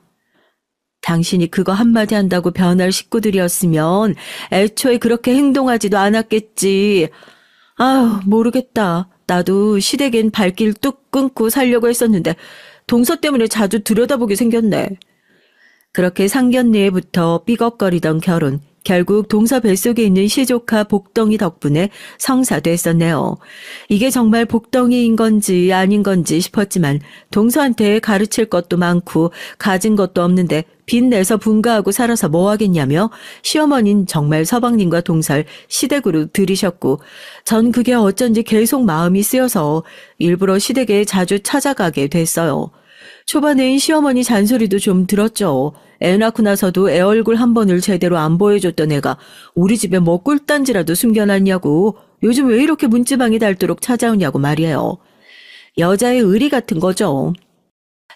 당신이 그거 한마디 한다고 변할 식구들이었으면 애초에 그렇게 행동하지도 않았겠지. 아휴, 모르겠다. 나도 시댁엔 발길 뚝 끊고 살려고 했었는데 동서 때문에 자주 들여다보게 생겼네. 그렇게 상견례부터 삐걱거리던 결혼, 결국 동서 뱃속에 있는 시조카 복덩이 덕분에 성사됐었네요. 이게 정말 복덩이인 건지 아닌 건지 싶었지만 동서한테 가르칠 것도 많고 가진 것도 없는데 빚내서 분가하고 살아서 뭐 하겠냐며 시어머니는 정말 서방님과 동서를 시댁으로 들이셨고 전 그게 어쩐지 계속 마음이 쓰여서 일부러 시댁에 자주 찾아가게 됐어요. 초반엔 시어머니 잔소리도 좀 들었죠. 애 낳고 나서도 애 얼굴 한 번을 제대로 안 보여줬던 애가 우리 집에 뭐 꿀단지라도 숨겨놨냐고 요즘 왜 이렇게 문지방이 닳도록 찾아오냐고 말이에요. 여자의 의리 같은 거죠.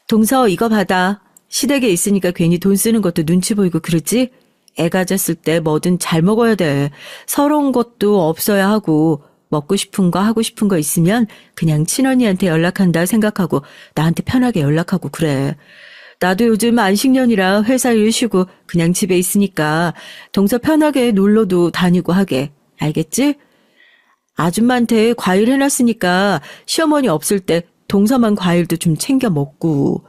동서 이거 받아. 시댁에 있으니까 괜히 돈 쓰는 것도 눈치 보이고 그러지? 애 가졌을 때 뭐든 잘 먹어야 돼. 서러운 것도 없어야 하고 먹고 싶은 거 하고 싶은 거 있으면 그냥 친언니한테 연락한다 생각하고 나한테 편하게 연락하고 그래. 나도 요즘 안식년이라 회사 일 쉬고 그냥 집에 있으니까 동서 편하게 놀러도 다니고 하게. 알겠지? 아줌마한테 과일 해놨으니까 시어머니 없을 때 동서만 과일도 좀 챙겨 먹고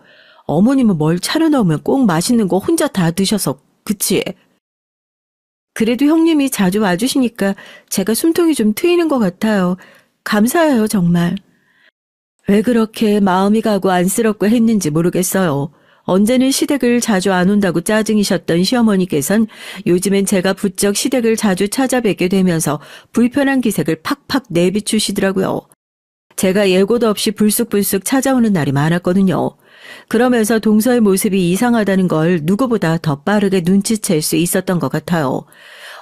어머님은 뭘 차려놓으면 꼭 맛있는 거 혼자 다 드셔서 그치? 그래도 형님이 자주 와주시니까 제가 숨통이 좀 트이는 것 같아요. 감사해요, 정말. 왜 그렇게 마음이 가고 안쓰럽고 했는지 모르겠어요. 언제는 시댁을 자주 안 온다고 짜증이셨던 시어머니께선 요즘엔 제가 부쩍 시댁을 자주 찾아뵙게 되면서 불편한 기색을 팍팍 내비추시더라고요. 제가 예고도 없이 불쑥불쑥 찾아오는 날이 많았거든요. 그러면서 동서의 모습이 이상하다는 걸 누구보다 더 빠르게 눈치챌 수 있었던 것 같아요.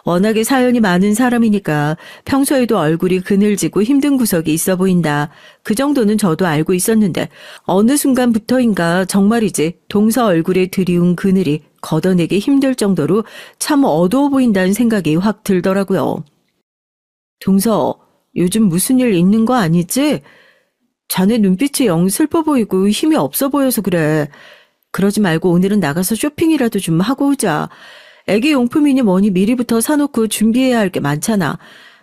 워낙에 사연이 많은 사람이니까 평소에도 얼굴이 그늘지고 힘든 구석이 있어 보인다. 그 정도는 저도 알고 있었는데 어느 순간부터인가 정말이지 동서 얼굴에 드리운 그늘이 걷어내기 힘들 정도로 참 어두워 보인다는 생각이 확 들더라고요. 동서, 요즘 무슨 일 있는 거 아니지? 자네 눈빛이 영 슬퍼 보이고 힘이 없어 보여서 그래. 그러지 말고 오늘은 나가서 쇼핑이라도 좀 하고 오자. 애기 용품이니 뭐니 미리부터 사놓고 준비해야 할 게 많잖아.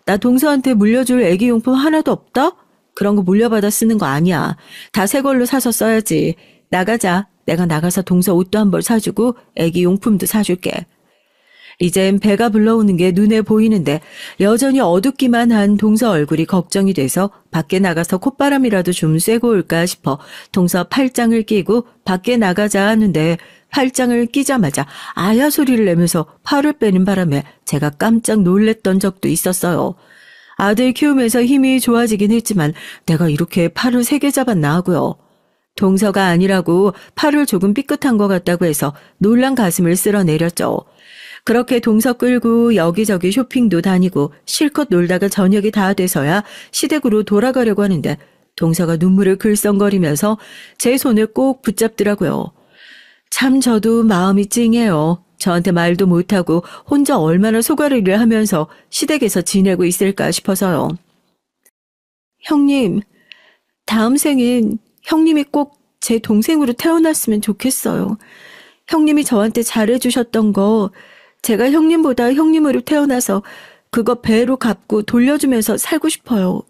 나 동서한테 물려줄 애기 용품 하나도 없다? 그런 거 물려받아 쓰는 거 아니야. 다 새 걸로 사서 써야지. 나가자. 내가 나가서 동서 옷도 한 벌 사주고 애기 용품도 사줄게. 이젠 배가 불러오는 게 눈에 보이는데 여전히 어둡기만 한 동서 얼굴이 걱정이 돼서 밖에 나가서 콧바람이라도 좀 쐬고 올까 싶어 동서 팔짱을 끼고 밖에 나가자 하는데 팔짱을 끼자마자 아야 소리를 내면서 팔을 빼는 바람에 제가 깜짝 놀랬던 적도 있었어요. 아들 키우면서 힘이 좋아지긴 했지만 내가 이렇게 팔을 3개 잡았나 하고요. 동서가 아니라고 팔을 조금 삐끗한 것 같다고 해서 놀란 가슴을 쓸어내렸죠. 그렇게 동서 끌고 여기저기 쇼핑도 다니고 실컷 놀다가 저녁이 다 돼서야 시댁으로 돌아가려고 하는데 동서가 눈물을 글썽거리면서 제 손을 꼭 붙잡더라고요. 참 저도 마음이 찡해요. 저한테 말도 못하고 혼자 얼마나 소가리를 하면서 시댁에서 지내고 있을까 싶어서요. 형님, 다음 생엔 형님이 꼭 제 동생으로 태어났으면 좋겠어요. 형님이 저한테 잘해주셨던 거 제가 형님보다 형님으로 태어나서 그거 배로 갚고 돌려주면서 살고 싶어요.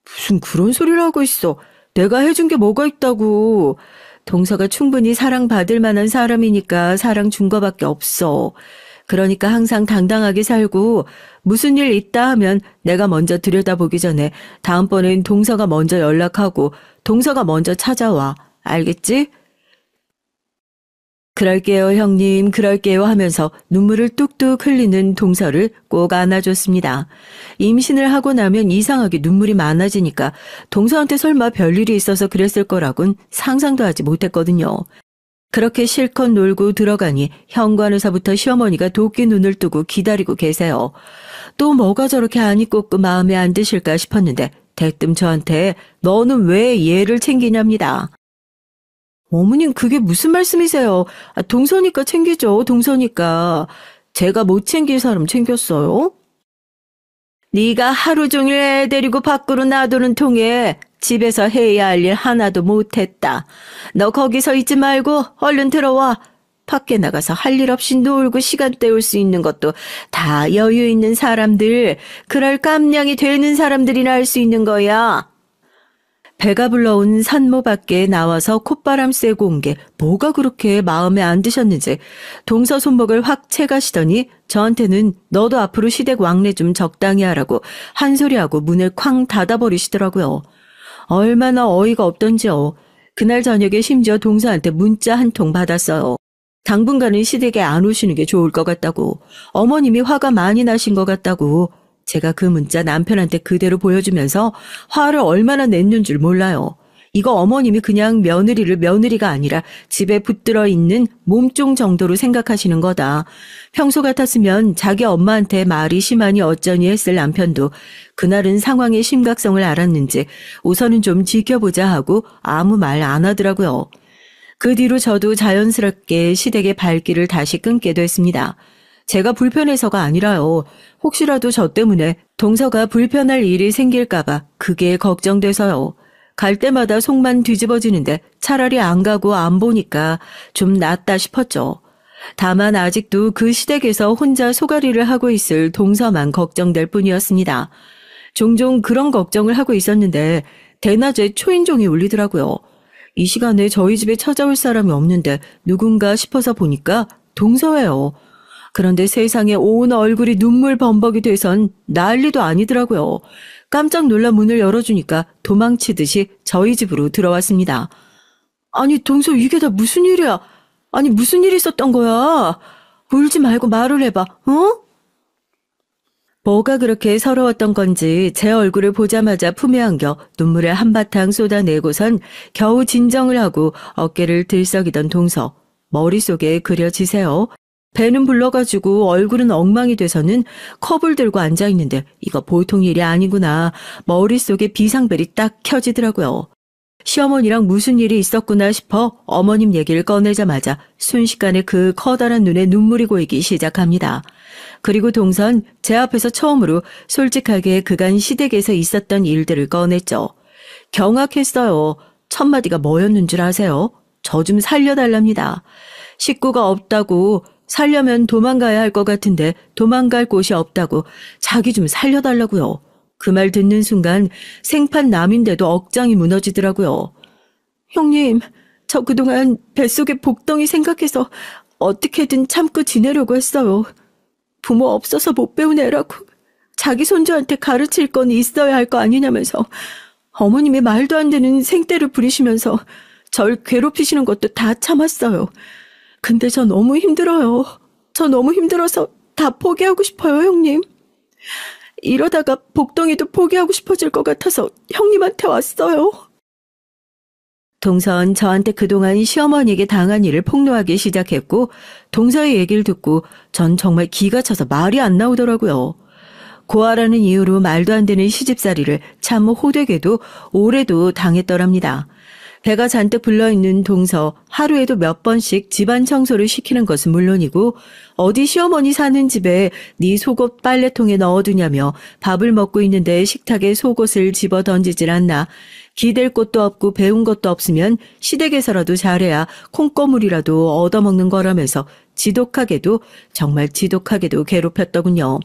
무슨 그런 소리를 하고 있어. 내가 해준 게 뭐가 있다고. 동서가 충분히 사랑받을 만한 사람이니까 사랑 준 거밖에 없어. 그러니까 항상 당당하게 살고 무슨 일 있다 하면 내가 먼저 들여다보기 전에 다음번엔 동서가 먼저 연락하고 동서가 먼저 찾아와. 알겠지? 그럴게요, 형님, 그럴게요 하면서 눈물을 뚝뚝 흘리는 동서를 꼭 안아줬습니다. 임신을 하고 나면 이상하게 눈물이 많아지니까 동서한테 설마 별일이 있어서 그랬을 거라곤 상상도 하지 못했거든요. 그렇게 실컷 놀고 들어가니 현관에서부터 시어머니가 도끼 눈을 뜨고 기다리고 계세요. 또 뭐가 저렇게 안이 꽂고 마음에 안 드실까 싶었는데 대뜸 저한테 너는 왜 얘를 챙기냐입니다. 어머님 그게 무슨 말씀이세요? 동서니까 챙기죠. 동서니까. 제가 못 챙길 사람 챙겼어요? 네가 하루 종일 애 데리고 밖으로 놔두는 통에 집에서 해야 할 일 하나도 못했다. 너 거기서 있지 말고 얼른 들어와. 밖에 나가서 할 일 없이 놀고 시간 때울 수 있는 것도 다 여유 있는 사람들, 그럴 깜냥이 되는 사람들이나 할 수 있는 거야. 배가 불러온 산모 밖에 나와서 콧바람 쐬고 온 게 뭐가 그렇게 마음에 안 드셨는지 동서 손목을 확 채가시더니 저한테는 너도 앞으로 시댁 왕래 좀 적당히 하라고 한 소리하고 문을 쾅 닫아버리시더라고요. 얼마나 어이가 없던지요. 그날 저녁에 심지어 동서한테 문자 한 통 받았어요. 당분간은 시댁에 안 오시는 게 좋을 것 같다고. 어머님이 화가 많이 나신 것 같다고. 제가 그 문자 남편한테 그대로 보여주면서 화를 얼마나 냈는 줄 몰라요. 이거 어머님이 그냥 며느리를 며느리가 아니라 집에 붙들어 있는 몸종 정도로 생각하시는 거다. 평소 같았으면 자기 엄마한테 말이 심하니 어쩌니 했을 남편도 그날은 상황의 심각성을 알았는지 우선은 좀 지켜보자 하고 아무 말 안 하더라고요. 그 뒤로 저도 자연스럽게 시댁의 발길을 다시 끊게 됐습니다. 제가 불편해서가 아니라요. 혹시라도 저 때문에 동서가 불편할 일이 생길까봐 그게 걱정돼서요. 갈 때마다 속만 뒤집어지는데 차라리 안 가고 안 보니까 좀 낫다 싶었죠. 다만 아직도 그 시댁에서 혼자 소가리를 하고 있을 동서만 걱정될 뿐이었습니다. 종종 그런 걱정을 하고 있었는데 대낮에 초인종이 울리더라고요. 이 시간에 저희 집에 찾아올 사람이 없는데 누군가 싶어서 보니까 동서예요. 그런데 세상에 온 얼굴이 눈물 범벅이 돼선 난리도 아니더라고요. 깜짝 놀라 문을 열어주니까 도망치듯이 저희 집으로 들어왔습니다. 아니, 동서 이게 다 무슨 일이야? 아니, 무슨 일이 있었던 거야? 울지 말고 말을 해봐, 어? 뭐가 그렇게 서러웠던 건지 제 얼굴을 보자마자 품에 안겨 눈물을 한바탕 쏟아내고선 겨우 진정을 하고 어깨를 들썩이던 동서. 머릿속에 그려지세요. 배는 불러가지고 얼굴은 엉망이 돼서는 컵을 들고 앉아있는데 이거 보통 일이 아니구나. 머릿속에 비상벨이 딱 켜지더라고요. 시어머니랑 무슨 일이 있었구나 싶어 어머님 얘기를 꺼내자마자 순식간에 그 커다란 눈에 눈물이 고이기 시작합니다. 그리고 동선 제 앞에서 처음으로 솔직하게 그간 시댁에서 있었던 일들을 꺼냈죠. 경악했어요. 첫마디가 뭐였는 줄 아세요? 저 좀 살려달랍니다. 식구가 없다고 살려면 도망가야 할 것 같은데 도망갈 곳이 없다고 자기 좀 살려달라고요. 그 말 듣는 순간 생판 남인데도 억장이 무너지더라고요. 형님, 저 그동안 뱃속에 복덩이 생각해서 어떻게든 참고 지내려고 했어요. 부모 없어서 못 배운 애라고 자기 손주한테 가르칠 건 있어야 할 거 아니냐면서 어머님이 말도 안 되는 생떼를 부리시면서 절 괴롭히시는 것도 다 참았어요. 근데 저 너무 힘들어요. 저 너무 힘들어서 다 포기하고 싶어요, 형님. 이러다가 복덩이도 포기하고 싶어질 것 같아서 형님한테 왔어요. 동선 저한테 그동안 시어머니에게 당한 일을 폭로하기 시작했고 동서의 얘기를 듣고 전 정말 기가 차서 말이 안 나오더라고요. 고아라는 이유로 말도 안 되는 시집살이를 참 호되게도 오래도 당했더랍니다. 배가 잔뜩 불러있는 동서 하루에도 몇 번씩 집안 청소를 시키는 것은 물론이고 어디 시어머니 사는 집에 네 속옷 빨래통에 넣어두냐며 밥을 먹고 있는데 식탁에 속옷을 집어 던지질 않나. 기댈 곳도 없고 배운 것도 없으면 시댁에서라도 잘해야 콩고물이라도 얻어먹는 거라면서 지독하게도 정말 지독하게도 괴롭혔더군요.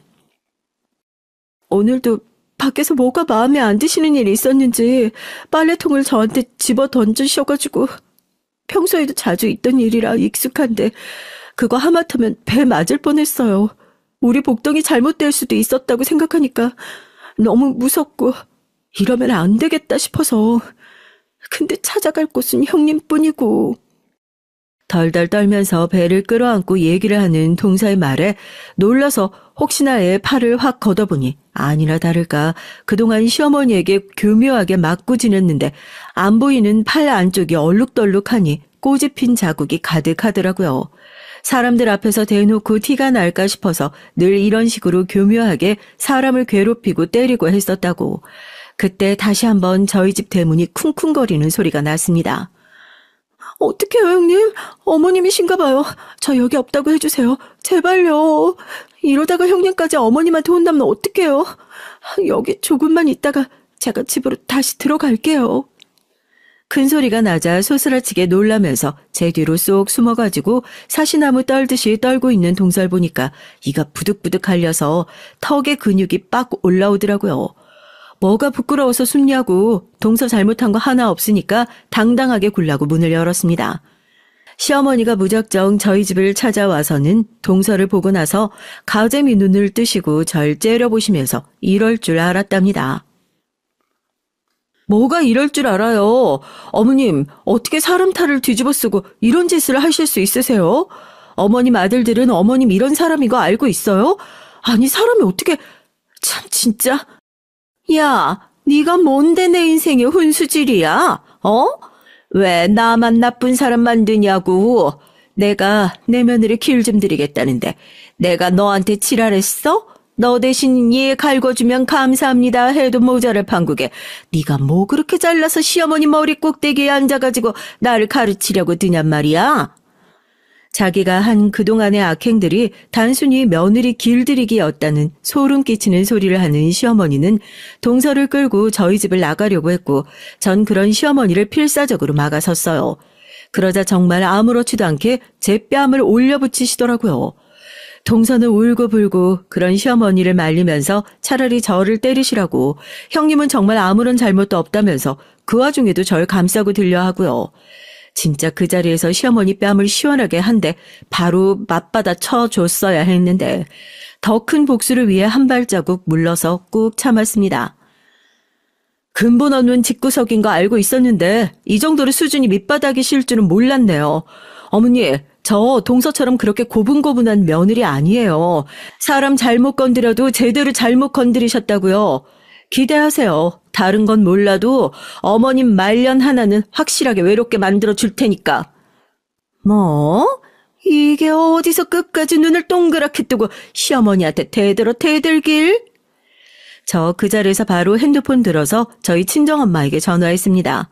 오늘도 밖에서 뭐가 마음에 안 드시는 일이 있었는지 빨래통을 저한테 집어 던지셔가지고 평소에도 자주 있던 일이라 익숙한데 그거 하마터면 배 맞을 뻔했어요. 우리 복덩이 잘못될 수도 있었다고 생각하니까 너무 무섭고 이러면 안 되겠다 싶어서. 근데 찾아갈 곳은 형님뿐이고. 덜덜 떨면서 배를 끌어안고 얘기를 하는 동서의 말에 놀라서 혹시나에 팔을 확 걷어보니 아니나 다를까 그동안 시어머니에게 교묘하게 맞고 지냈는데 안 보이는 팔 안쪽이 얼룩덜룩하니 꼬집힌 자국이 가득하더라고요. 사람들 앞에서 대놓고 티가 날까 싶어서 늘 이런 식으로 교묘하게 사람을 괴롭히고 때리고 했었다고. 그때 다시 한번 저희 집 대문이 쿵쿵거리는 소리가 났습니다. 어떡해요, 형님? 어머님이신가 봐요. 저 여기 없다고 해주세요. 제발요. 이러다가 형님까지 어머님한테 혼나면 어떡해요? 여기 조금만 있다가 제가 집으로 다시 들어갈게요. 큰 소리가 나자 소스라치게 놀라면서 제 뒤로 쏙 숨어가지고 사시나무 떨듯이 떨고 있는 동서를 보니까 이가 부득부득 갈려서 턱에 근육이 빡 올라오더라고요. 뭐가 부끄러워서 숨냐고. 동서 잘못한 거 하나 없으니까 당당하게 굴라고 문을 열었습니다. 시어머니가 무작정 저희 집을 찾아와서는 동서를 보고 나서 가재미 눈을 뜨시고 절 째려보시면서 이럴 줄 알았답니다. 뭐가 이럴 줄 알아요. 어머님, 어떻게 사람 탈을 뒤집어 쓰고 이런 짓을 하실 수 있으세요? 어머님 아들들은 어머님 이런 사람인 거 알고 있어요? 아니, 사람이 어떻게... 참 진짜... 야, 네가 뭔데 내 인생의 훈수질이야? 어? 왜 나만 나쁜 사람 만드냐고. 내가 내 며느리 길 좀 드리겠다는데 내가 너한테 지랄했어? 너 대신 얘 갈궈주면 감사합니다 해도 모자랄 판국에 네가 뭐 그렇게 잘나서 시어머니 머리 꼭대기에 앉아가지고 나를 가르치려고 드냔 말이야? 자기가 한 그동안의 악행들이 단순히 며느리 길들이기였다는 소름 끼치는 소리를 하는 시어머니는 동서를 끌고 저희 집을 나가려고 했고 전 그런 시어머니를 필사적으로 막아섰어요. 그러자 정말 아무렇지도 않게 제 뺨을 올려붙이시더라고요. 동서는 울고불고 그런 시어머니를 말리면서 차라리 저를 때리시라고, 형님은 정말 아무런 잘못도 없다면서 그 와중에도 절 감싸고 들려 하고요. 진짜 그 자리에서 시어머니 뺨을 시원하게 한 대 바로 맞받아 쳐줬어야 했는데 더 큰 복수를 위해 한 발자국 물러서 꾹 참았습니다. 근본 없는 집구석인 거 알고 있었는데 이 정도로 수준이 밑바닥이실 줄은 몰랐네요. 어머니, 저 동서처럼 그렇게 고분고분한 며느리 아니에요. 사람 잘못 건드려도 제대로 잘못 건드리셨다고요. 기대하세요. 다른 건 몰라도 어머님 말년 하나는 확실하게 외롭게 만들어 줄 테니까. 뭐? 이게 어디서 끝까지 눈을 동그랗게 뜨고 시어머니한테 대들어 대들길? 저 그 자리에서 바로 핸드폰 들어서 저희 친정엄마에게 전화했습니다.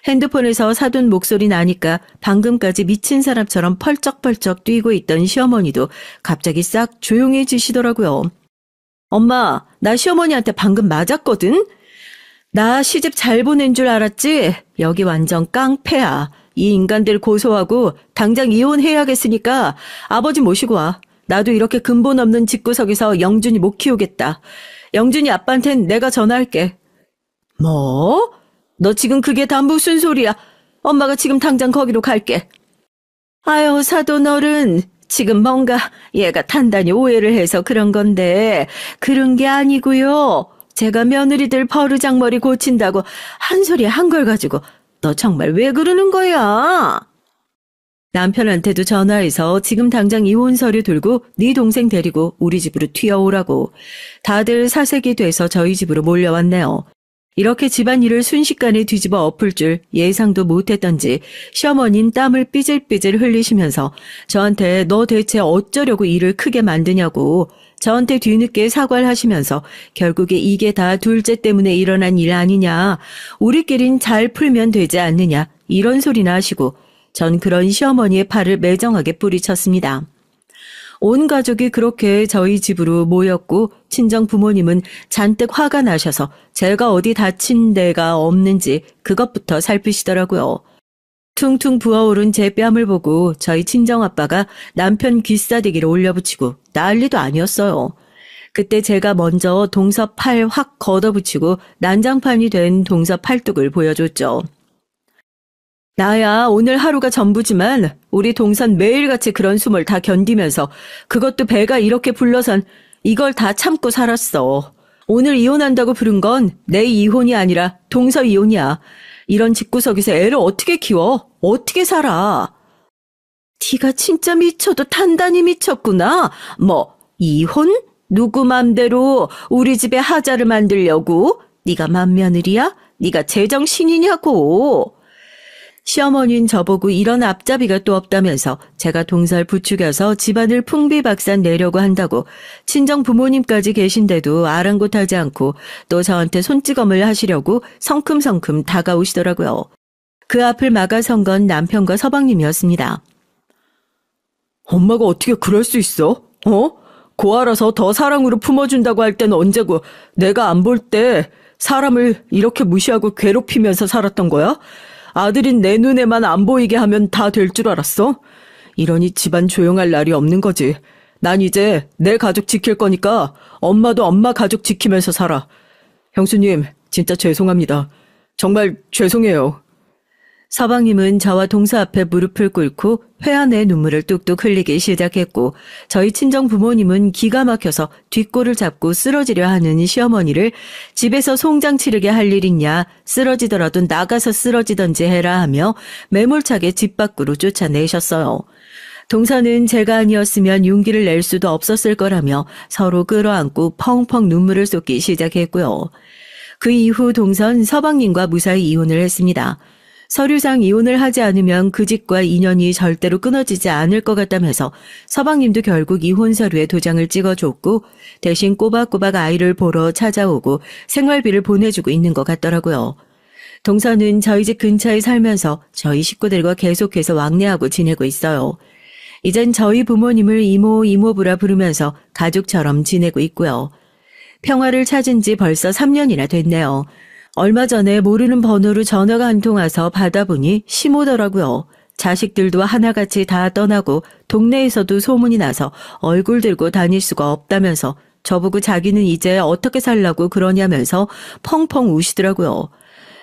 핸드폰에서 사돈 목소리 나니까 방금까지 미친 사람처럼 펄쩍펄쩍 뛰고 있던 시어머니도 갑자기 싹 조용해지시더라고요. 엄마, 나 시어머니한테 방금 맞았거든? 나 시집 잘 보낸 줄 알았지? 여기 완전 깡패야. 이 인간들 고소하고 당장 이혼해야겠으니까 아버지 모시고 와. 나도 이렇게 근본 없는 집구석에서 영준이 못 키우겠다. 영준이 아빠한텐 내가 전화할게. 뭐? 너 지금 그게 다 무슨 소리야? 엄마가 지금 당장 거기로 갈게. 아유, 사돈 어른. 지금 뭔가 얘가 단단히 오해를 해서 그런 건데 그런 게 아니고요. 제가 며느리들 버르장머리 고친다고 한 소리 한 걸 가지고 너 정말 왜 그러는 거야? 남편한테도 전화해서 지금 당장 이혼 서류 들고 네 동생 데리고 우리 집으로 튀어오라고. 다들 사색이 돼서 저희 집으로 몰려왔네요. 이렇게 집안일을 순식간에 뒤집어 엎을 줄 예상도 못했던지 시어머니는 땀을 삐질삐질 흘리시면서 저한테 너 대체 어쩌려고 일을 크게 만드냐고 저한테 뒤늦게 사과를 하시면서 결국에 이게 다 둘째 때문에 일어난 일 아니냐, 우리끼린 잘 풀면 되지 않느냐 이런 소리나 하시고 전 그런 시어머니의 팔을 매정하게 뿌리쳤습니다. 온 가족이 그렇게 저희 집으로 모였고 친정 부모님은 잔뜩 화가 나셔서 제가 어디 다친 데가 없는지 그것부터 살피시더라고요. 퉁퉁 부어오른 제 뺨을 보고 저희 친정아빠가 남편 귀싸대기를 올려붙이고 난리도 아니었어요. 그때 제가 먼저 동서 팔 확 걷어붙이고 난장판이 된 동서 팔뚝을 보여줬죠. 나야 오늘 하루가 전부지만 우리 동선 매일같이 그런 숨을 다 견디면서 그것도 배가 이렇게 불러선 이걸 다 참고 살았어. 오늘 이혼한다고 부른 건 내 이혼이 아니라 동서 이혼이야. 이런 집구석에서 애를 어떻게 키워? 어떻게 살아? 네가 진짜 미쳐도 단단히 미쳤구나. 뭐 이혼? 누구 맘대로 우리 집에 하자를 만들려고? 네가 맏며느리야? 네가 제정신이냐고. 시어머니는 저보고 이런 앞잡이가 또 없다면서 제가 동서를 부추겨서 집안을 풍비박산 내려고 한다고 친정 부모님까지 계신데도 아랑곳하지 않고 또 저한테 손찌검을 하시려고 성큼성큼 다가오시더라고요. 그 앞을 막아선 건 남편과 서방님이었습니다. 엄마가 어떻게 그럴 수 있어? 고아라서 더 사랑으로 품어준다고 할 때는 언제고 내가 안 볼 때 사람을 이렇게 무시하고 괴롭히면서 살았던 거야? 아들인 내 눈에만 안 보이게 하면 다 될 줄 알았어? 이러니 집안 조용할 날이 없는 거지. 난 이제 내 가족 지킬 거니까 엄마도 엄마 가족 지키면서 살아. 형수님, 진짜 죄송합니다. 정말 죄송해요. 서방님은 저와 동서 앞에 무릎을 꿇고 회한의 눈물을 뚝뚝 흘리기 시작했고 저희 친정 부모님은 기가 막혀서 뒷골을 잡고 쓰러지려 하는 시어머니를 집에서 송장 치르게 할 일 있냐, 쓰러지더라도 나가서 쓰러지던지 해라 하며 매몰차게 집 밖으로 쫓아내셨어요. 동서는 제가 아니었으면 용기를 낼 수도 없었을 거라며 서로 끌어안고 펑펑 눈물을 쏟기 시작했고요. 그 이후 동선 서방님과 무사히 이혼을 했습니다. 서류상 이혼을 하지 않으면 그 집과 인연이 절대로 끊어지지 않을 것 같다면서 서방님도 결국 이혼 서류에 도장을 찍어줬고 대신 꼬박꼬박 아이를 보러 찾아오고 생활비를 보내주고 있는 것 같더라고요. 동서는 저희 집 근처에 살면서 저희 식구들과 계속해서 왕래하고 지내고 있어요. 이젠 저희 부모님을 이모, 이모부라 부르면서 가족처럼 지내고 있고요. 평화를 찾은 지 벌써 3년이나 됐네요. 얼마 전에 모르는 번호로 전화가 한 통 와서 받아보니 시모더라고요. 자식들도 하나같이 다 떠나고 동네에서도 소문이 나서 얼굴 들고 다닐 수가 없다면서 저보고 자기는 이제 어떻게 살라고 그러냐면서 펑펑 우시더라고요.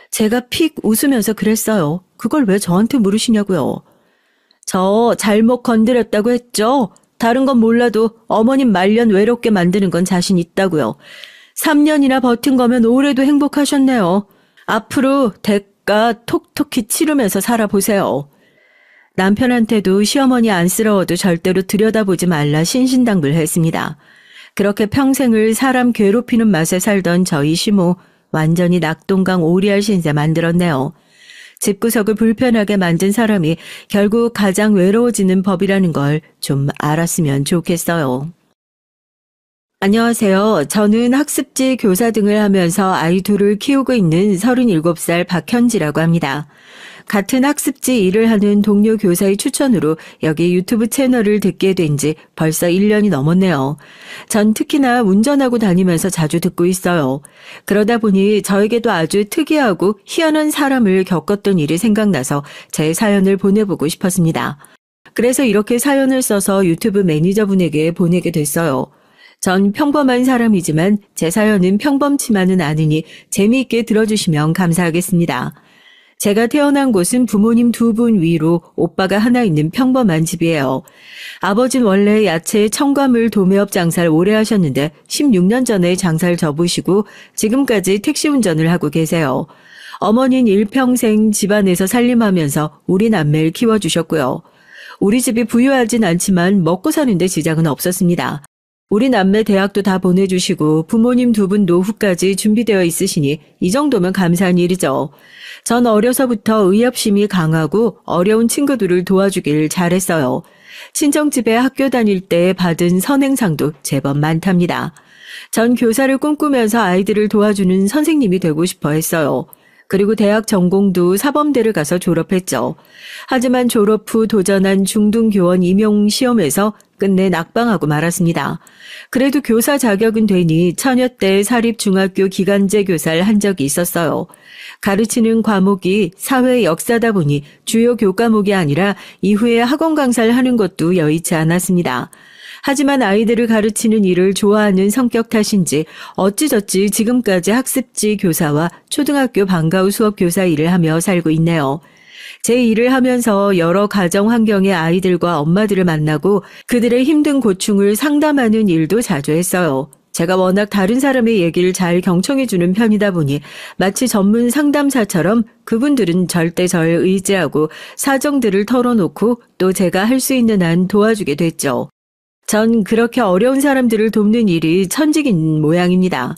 제가 픽 웃으면서 그랬어요. 그걸 왜 저한테 물으시냐고요. 저 잘못 건드렸다고 했죠? 다른 건 몰라도 어머님 말년 외롭게 만드는 건 자신 있다고요. 3년이나 버틴 거면 올해도 행복하셨네요. 앞으로 대가 톡톡히 치르면서 살아보세요. 남편한테도 시어머니 안쓰러워도 절대로 들여다보지 말라 신신당부했습니다. 그렇게 평생을 사람 괴롭히는 맛에 살던 저희 시모 완전히 낙동강 오리알 신세 만들었네요. 집구석을 불편하게 만든 사람이 결국 가장 외로워지는 법이라는 걸 좀 알았으면 좋겠어요. 안녕하세요. 저는 학습지 교사 등을 하면서 아이 둘을 키우고 있는 37살 박현지라고 합니다. 같은 학습지 일을 하는 동료 교사의 추천으로 여기 유튜브 채널을 듣게 된 지 벌써 1년이 넘었네요. 전 특히나 운전하고 다니면서 자주 듣고 있어요. 그러다 보니 저에게도 아주 특이하고 희한한 사람을 겪었던 일이 생각나서 제 사연을 보내보고 싶었습니다. 그래서 이렇게 사연을 써서 유튜브 매니저분에게 보내게 됐어요. 전 평범한 사람이지만 제 사연은 평범치만은 않으니 재미있게 들어주시면 감사하겠습니다. 제가 태어난 곳은 부모님 2분 위로 오빠가 하나 있는 평범한 집이에요. 아버지는 원래 야채 첨가물 도매업 장사를 오래 하셨는데 16년 전에 장사를 접으시고 지금까지 택시 운전을 하고 계세요. 어머니는 일평생 집안에서 살림하면서 우리 남매를 키워주셨고요. 우리 집이 부유하진 않지만 먹고 사는데 지장은 없었습니다. 우리 남매 대학도 다 보내주시고 부모님 2분 노후까지 준비되어 있으시니 이 정도면 감사한 일이죠. 전 어려서부터 의협심이 강하고 어려운 친구들을 도와주길 잘했어요. 친정집에 학교 다닐 때 받은 선행상도 제법 많답니다. 전 교사를 꿈꾸면서 아이들을 도와주는 선생님이 되고 싶어 했어요. 그리고 대학 전공도 사범대를 가서 졸업했죠. 하지만 졸업 후 도전한 중등교원 임용 시험에서 끝내 낙방하고 말았습니다. 그래도 교사 자격은 되니 처녀 때 사립중학교 기간제 교사를 한 적이 있었어요. 가르치는 과목이 사회 역사다 보니 주요 교과목이 아니라 이후에 학원 강사를 하는 것도 여의치 않았습니다. 하지만 아이들을 가르치는 일을 좋아하는 성격 탓인지 어찌저찌 지금까지 학습지 교사와 초등학교 방과 후 수업 교사 일을 하며 살고 있네요. 제 일을 하면서 여러 가정 환경의 아이들과 엄마들을 만나고 그들의 힘든 고충을 상담하는 일도 자주 했어요. 제가 워낙 다른 사람의 얘기를 잘 경청해주는 편이다 보니 마치 전문 상담사처럼 그분들은 절대 절 의지하고 사정들을 털어놓고 또 제가 할 수 있는 한 도와주게 됐죠. 전 그렇게 어려운 사람들을 돕는 일이 천직인 모양입니다.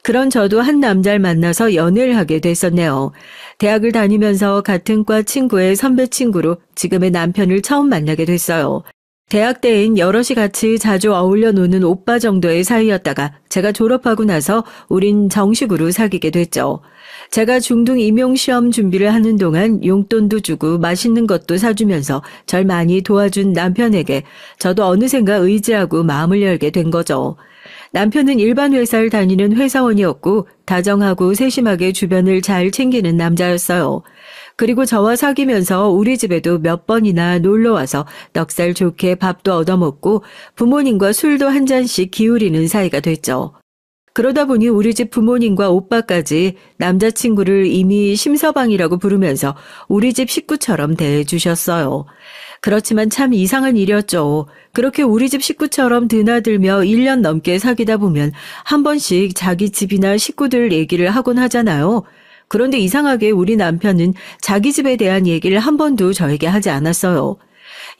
그런 저도 한 남자를 만나서 연애를 하게 됐었네요. 대학을 다니면서 같은 과 친구의 선배 친구로 지금의 남편을 처음 만나게 됐어요. 대학 때엔 여럿이 같이 자주 어울려 노는 오빠 정도의 사이였다가 제가 졸업하고 나서 우린 정식으로 사귀게 됐죠. 제가 중등 임용시험 준비를 하는 동안 용돈도 주고 맛있는 것도 사주면서 절 많이 도와준 남편에게 저도 어느샌가 의지하고 마음을 열게 된 거죠. 남편은 일반 회사를 다니는 회사원이었고 다정하고 세심하게 주변을 잘 챙기는 남자였어요. 그리고 저와 사귀면서 우리 집에도 몇 번이나 놀러와서 넉살 좋게 밥도 얻어먹고 부모님과 술도 한 잔씩 기울이는 사이가 됐죠. 그러다 보니 우리 집 부모님과 오빠까지 남자친구를 이미 심서방이라고 부르면서 우리 집 식구처럼 대해주셨어요. 그렇지만 참 이상한 일이었죠. 그렇게 우리 집 식구처럼 드나들며 1년 넘게 사귀다 보면 한 번씩 자기 집이나 식구들 얘기를 하곤 하잖아요. 그런데 이상하게 우리 남편은 자기 집에 대한 얘기를 한 번도 저에게 하지 않았어요.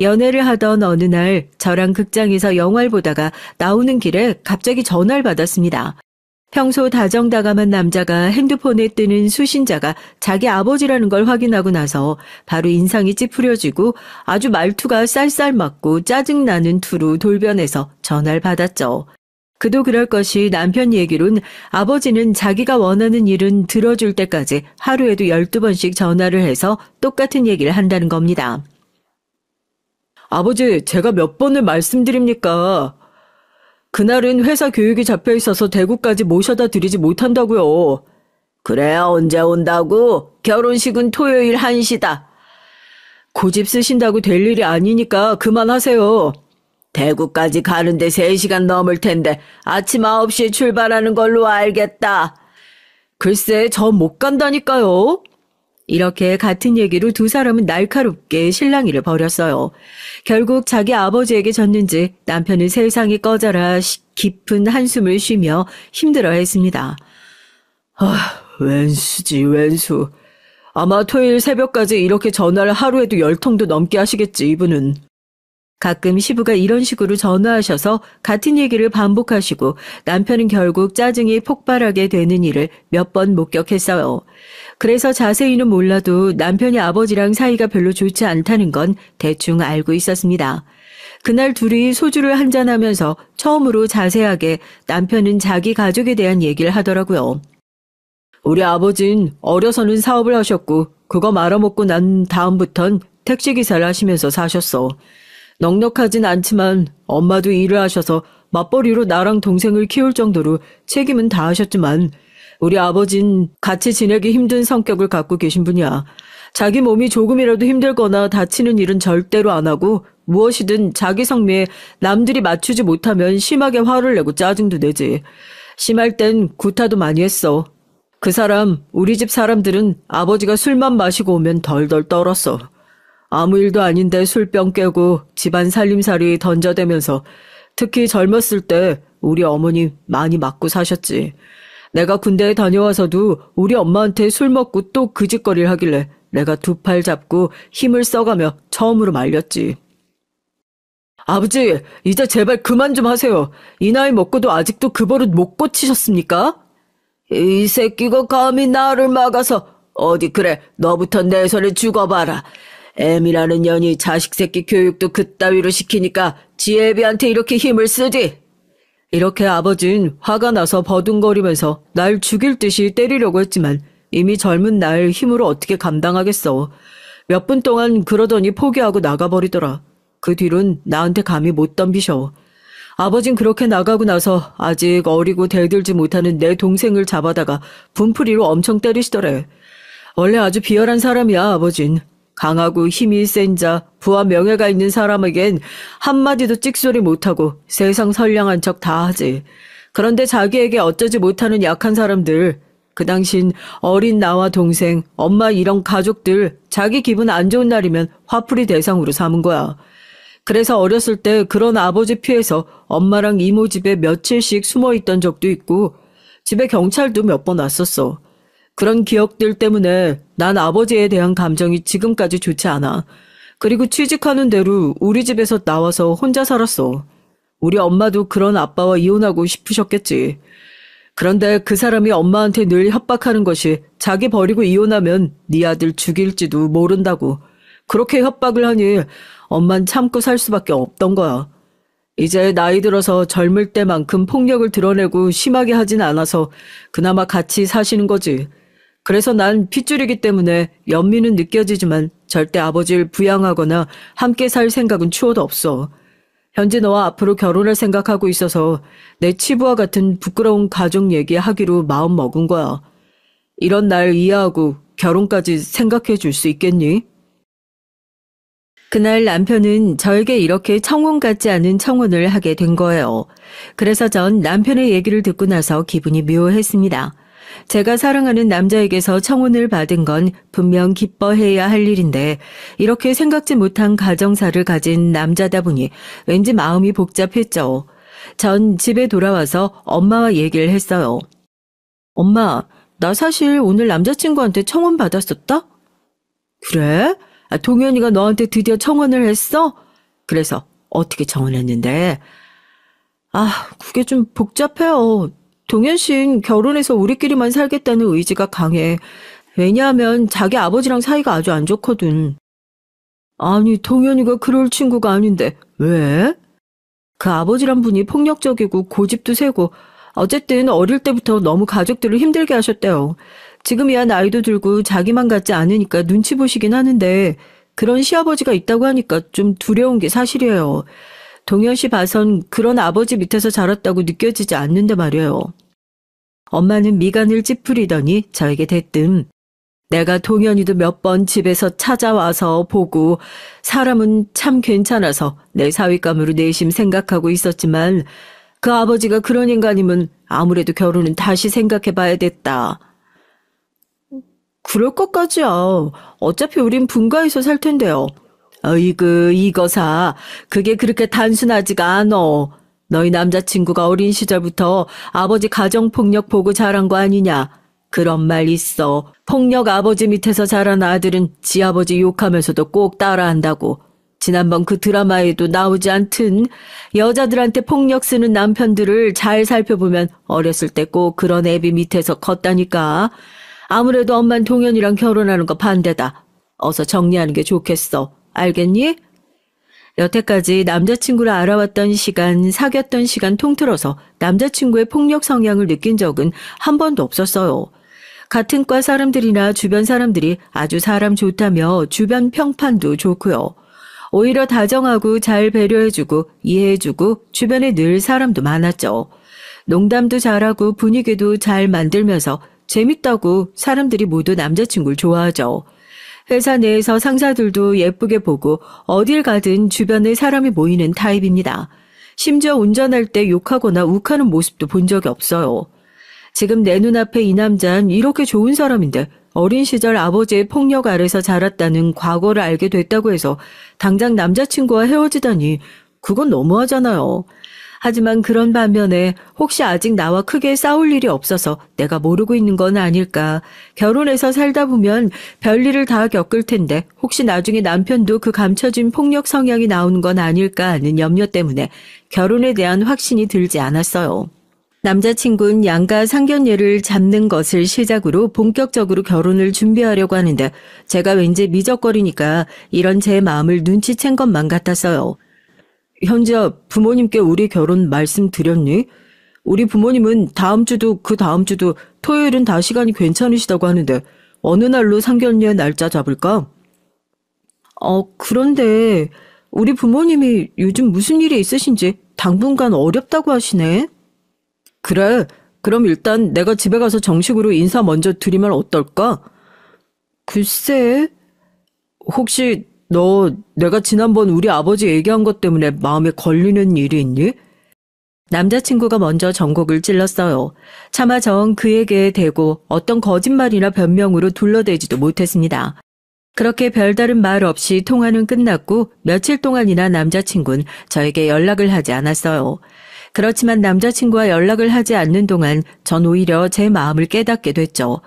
연애를 하던 어느 날 저랑 극장에서 영화를 보다가 나오는 길에 갑자기 전화를 받았습니다. 평소 다정다감한 남자가 핸드폰에 뜨는 수신자가 자기 아버지라는 걸 확인하고 나서 바로 인상이 찌푸려지고 아주 말투가 쌀쌀맞고 짜증나는 투로 돌변해서 전화를 받았죠. 그도 그럴 것이 남편 얘기론 아버지는 자기가 원하는 일은 들어줄 때까지 하루에도 12번씩 전화를 해서 똑같은 얘기를 한다는 겁니다. 아버지, 제가 몇 번을 말씀드립니까? 그날은 회사 교육이 잡혀 있어서 대구까지 모셔다 드리지 못한다고요. 그래, 언제 온다고? 결혼식은 토요일 1시다. 고집 쓰신다고 될 일이 아니니까 그만하세요. 대구까지 가는데 3시간 넘을 텐데 아침 9시에 출발하는 걸로 알겠다. 글쎄, 저 못 간다니까요. 이렇게 같은 얘기로 두 사람은 날카롭게 실랑이를 벌였어요. 결국 자기 아버지에게 졌는지 남편은 세상이 꺼져라 깊은 한숨을 쉬며 힘들어했습니다. 웬수지, 웬수. 아마 토요일 새벽까지 이렇게 전화를 하루에도 10통도 넘게 하시겠지, 이분은. 가끔 시부가 이런 식으로 전화하셔서 같은 얘기를 반복하시고 남편은 결국 짜증이 폭발하게 되는 일을 몇 번 목격했어요. 그래서 자세히는 몰라도 남편이 아버지랑 사이가 별로 좋지 않다는 건 대충 알고 있었습니다. 그날 둘이 소주를 한잔하면서 처음으로 자세하게 남편은 자기 가족에 대한 얘기를 하더라고요. 우리 아버진 어려서는 사업을 하셨고 그거 말아먹고 난 다음부턴 택시기사를 하시면서 사셨어. 넉넉하진 않지만 엄마도 일을 하셔서 맞벌이로 나랑 동생을 키울 정도로 책임은 다 하셨지만 우리 아버진 같이 지내기 힘든 성격을 갖고 계신 분이야. 자기 몸이 조금이라도 힘들거나 다치는 일은 절대로 안 하고 무엇이든 자기 성미에 남들이 맞추지 못하면 심하게 화를 내고 짜증도 내지. 심할 땐 구타도 많이 했어. 그 사람, 우리 집 사람들은 아버지가 술만 마시고 오면 덜덜 떨었어. 아무 일도 아닌데 술병 깨고 집안 살림살이 던져대면서 특히 젊었을 때 우리 어머니 많이 맞고 사셨지. 내가 군대에 다녀와서도 우리 엄마한테 술 먹고 또 그 짓거리를 하길래 내가 두 팔 잡고 힘을 써가며 처음으로 말렸지. 아버지, 이제 제발 그만 좀 하세요. 이 나이 먹고도 아직도 그 버릇 못 고치셨습니까? 이 새끼가 감히 나를 막아서 어디 그래 너부터 내 손에 죽어봐라. 애미라는 년이 자식 새끼 교육도 그따위로 시키니까 지 애비한테 이렇게 힘을 쓰지. 이렇게 아버진 화가 나서 버둥거리면서 날 죽일 듯이 때리려고 했지만 이미 젊은 날 힘으로 어떻게 감당하겠어. 몇 분 동안 그러더니 포기하고 나가버리더라. 그 뒤론 나한테 감히 못 덤비셔. 아버진 그렇게 나가고 나서 아직 어리고 대들지 못하는 내 동생을 잡아다가 분풀이로 엄청 때리시더래. 원래 아주 비열한 사람이야, 아버진. 강하고 힘이 센 자, 부와 명예가 있는 사람에겐 한마디도 찍소리 못하고 세상 선량한 척 다 하지. 그런데 자기에게 어쩌지 못하는 약한 사람들, 그 당신 어린 나와 동생, 엄마 이런 가족들 자기 기분 안 좋은 날이면 화풀이 대상으로 삼은 거야. 그래서 어렸을 때 그런 아버지 피해서 엄마랑 이모 집에 며칠씩 숨어있던 적도 있고 집에 경찰도 몇 번 왔었어. 그런 기억들 때문에 난 아버지에 대한 감정이 지금까지 좋지 않아. 그리고 취직하는 대로 우리 집에서 나와서 혼자 살았어. 우리 엄마도 그런 아빠와 이혼하고 싶으셨겠지. 그런데 그 사람이 엄마한테 늘 협박하는 것이 자기 버리고 이혼하면 네 아들 죽일지도 모른다고. 그렇게 협박을 하니 엄만 참고 살 수밖에 없던 거야. 이제 나이 들어서 젊을 때만큼 폭력을 드러내고 심하게 하진 않아서 그나마 같이 사시는 거지. 그래서 난 핏줄이기 때문에 연민은 느껴지지만 절대 아버지를 부양하거나 함께 살 생각은 추호도 없어. 현재 너와 앞으로 결혼할 생각하고 있어서 내 치부와 같은 부끄러운 가족 얘기하기로 마음 먹은 거야. 이런 날 이해하고 결혼까지 생각해 줄 수 있겠니? 그날 남편은 저에게 이렇게 청혼 같지 않은 청혼을 하게 된 거예요. 그래서 전 남편의 얘기를 듣고 나서 기분이 묘했습니다. 제가 사랑하는 남자에게서 청혼을 받은 건 분명 기뻐해야 할 일인데 이렇게 생각지 못한 가정사를 가진 남자다 보니 왠지 마음이 복잡했죠. 전 집에 돌아와서 엄마와 얘기를 했어요. 엄마, 나 사실 오늘 남자친구한테 청혼 받았었다? 그래? 동현이가 너한테 드디어 청혼을 했어? 그래서 어떻게 청혼했는데? 그게 좀 복잡해요. 동현 씨는 결혼해서 우리끼리만 살겠다는 의지가 강해. 왜냐하면 자기 아버지랑 사이가 아주 안 좋거든. 아니, 동현이가 그럴 친구가 아닌데 왜? 그 아버지란 분이 폭력적이고 고집도 세고 어쨌든 어릴 때부터 너무 가족들을 힘들게 하셨대요. 지금이야 나이도 들고 자기만 같지 않으니까 눈치 보시긴 하는데 그런 시아버지가 있다고 하니까 좀 두려운 게 사실이에요. 동현 씨 봐선 그런 아버지 밑에서 자랐다고 느껴지지 않는데 말이에요. 엄마는 미간을 찌푸리더니 저에게 대뜸 내가 동현이도 몇 번 집에서 찾아와서 보고 사람은 참 괜찮아서 내 사윗감으로 내심 생각하고 있었지만 그 아버지가 그런 인간이면 아무래도 결혼은 다시 생각해봐야 됐다. 그럴 것까지야. 어차피 우린 분가해서 살 텐데요. 어이구 이거사 그게 그렇게 단순하지가 않어. 너희 남자친구가 어린 시절부터 아버지 가정폭력 보고 자란 거 아니냐. 그런 말 있어. 폭력 아버지 밑에서 자란 아들은 지 아버지 욕하면서도 꼭 따라한다고. 지난번 그 드라마에도 나오지 않든 여자들한테 폭력 쓰는 남편들을 잘 살펴보면 어렸을 때 꼭 그런 애비 밑에서 컸다니까. 아무래도 엄만 동현이랑 결혼하는 거 반대다. 어서 정리하는 게 좋겠어. 알겠니? 여태까지 남자친구를 알아왔던 시간, 사귀었던 시간 통틀어서 남자친구의 폭력 성향을 느낀 적은 한 번도 없었어요. 같은 과 사람들이나 주변 사람들이 아주 사람 좋다며 주변 평판도 좋고요. 오히려 다정하고 잘 배려해주고 이해해주고 주변에 늘 사람도 많았죠. 농담도 잘하고 분위기도 잘 만들면서 재밌다고 사람들이 모두 남자친구를 좋아하죠. 회사 내에서 상사들도 예쁘게 보고 어딜 가든 주변에 사람이 모이는 타입입니다. 심지어 운전할 때 욕하거나 욱하는 모습도 본 적이 없어요. 지금 내 눈앞에 이 남자는 이렇게 좋은 사람인데 어린 시절 아버지의 폭력 아래서 자랐다는 과거를 알게 됐다고 해서 당장 남자친구와 헤어지다니 그건 너무하잖아요. 하지만 그런 반면에 혹시 아직 나와 크게 싸울 일이 없어서 내가 모르고 있는 건 아닐까. 결혼해서 살다 보면 별일을 다 겪을 텐데 혹시 나중에 남편도 그 감춰진 폭력 성향이 나오는 건 아닐까 하는 염려 때문에 결혼에 대한 확신이 들지 않았어요. 남자친구는 양가 상견례를 잡는 것을 시작으로 본격적으로 결혼을 준비하려고 하는데 제가 왠지 미적거리니까 이런 제 마음을 눈치챈 것만 같았어요. 현지야, 부모님께 우리 결혼 말씀드렸니? 우리 부모님은 다음 주도 그 다음 주도 토요일은 다 시간이 괜찮으시다고 하는데 어느 날로 상견례 날짜 잡을까? 그런데 우리 부모님이 요즘 무슨 일이 있으신지 당분간 어렵다고 하시네. 그래, 그럼 일단 내가 집에 가서 정식으로 인사 먼저 드리면 어떨까? 글쎄, 혹시 너 내가 지난번 우리 아버지 얘기한 것 때문에 마음에 걸리는 일이 있니? 남자친구가 먼저 전곡을 찔렀어요. 차마 전 그에게 대고 어떤 거짓말이나 변명으로 둘러대지도 못했습니다. 그렇게 별다른 말 없이 통화는 끝났고 며칠 동안이나 남자친구는 저에게 연락을 하지 않았어요. 그렇지만 남자친구와 연락을 하지 않는 동안 전 오히려 제 마음을 깨닫게 됐죠.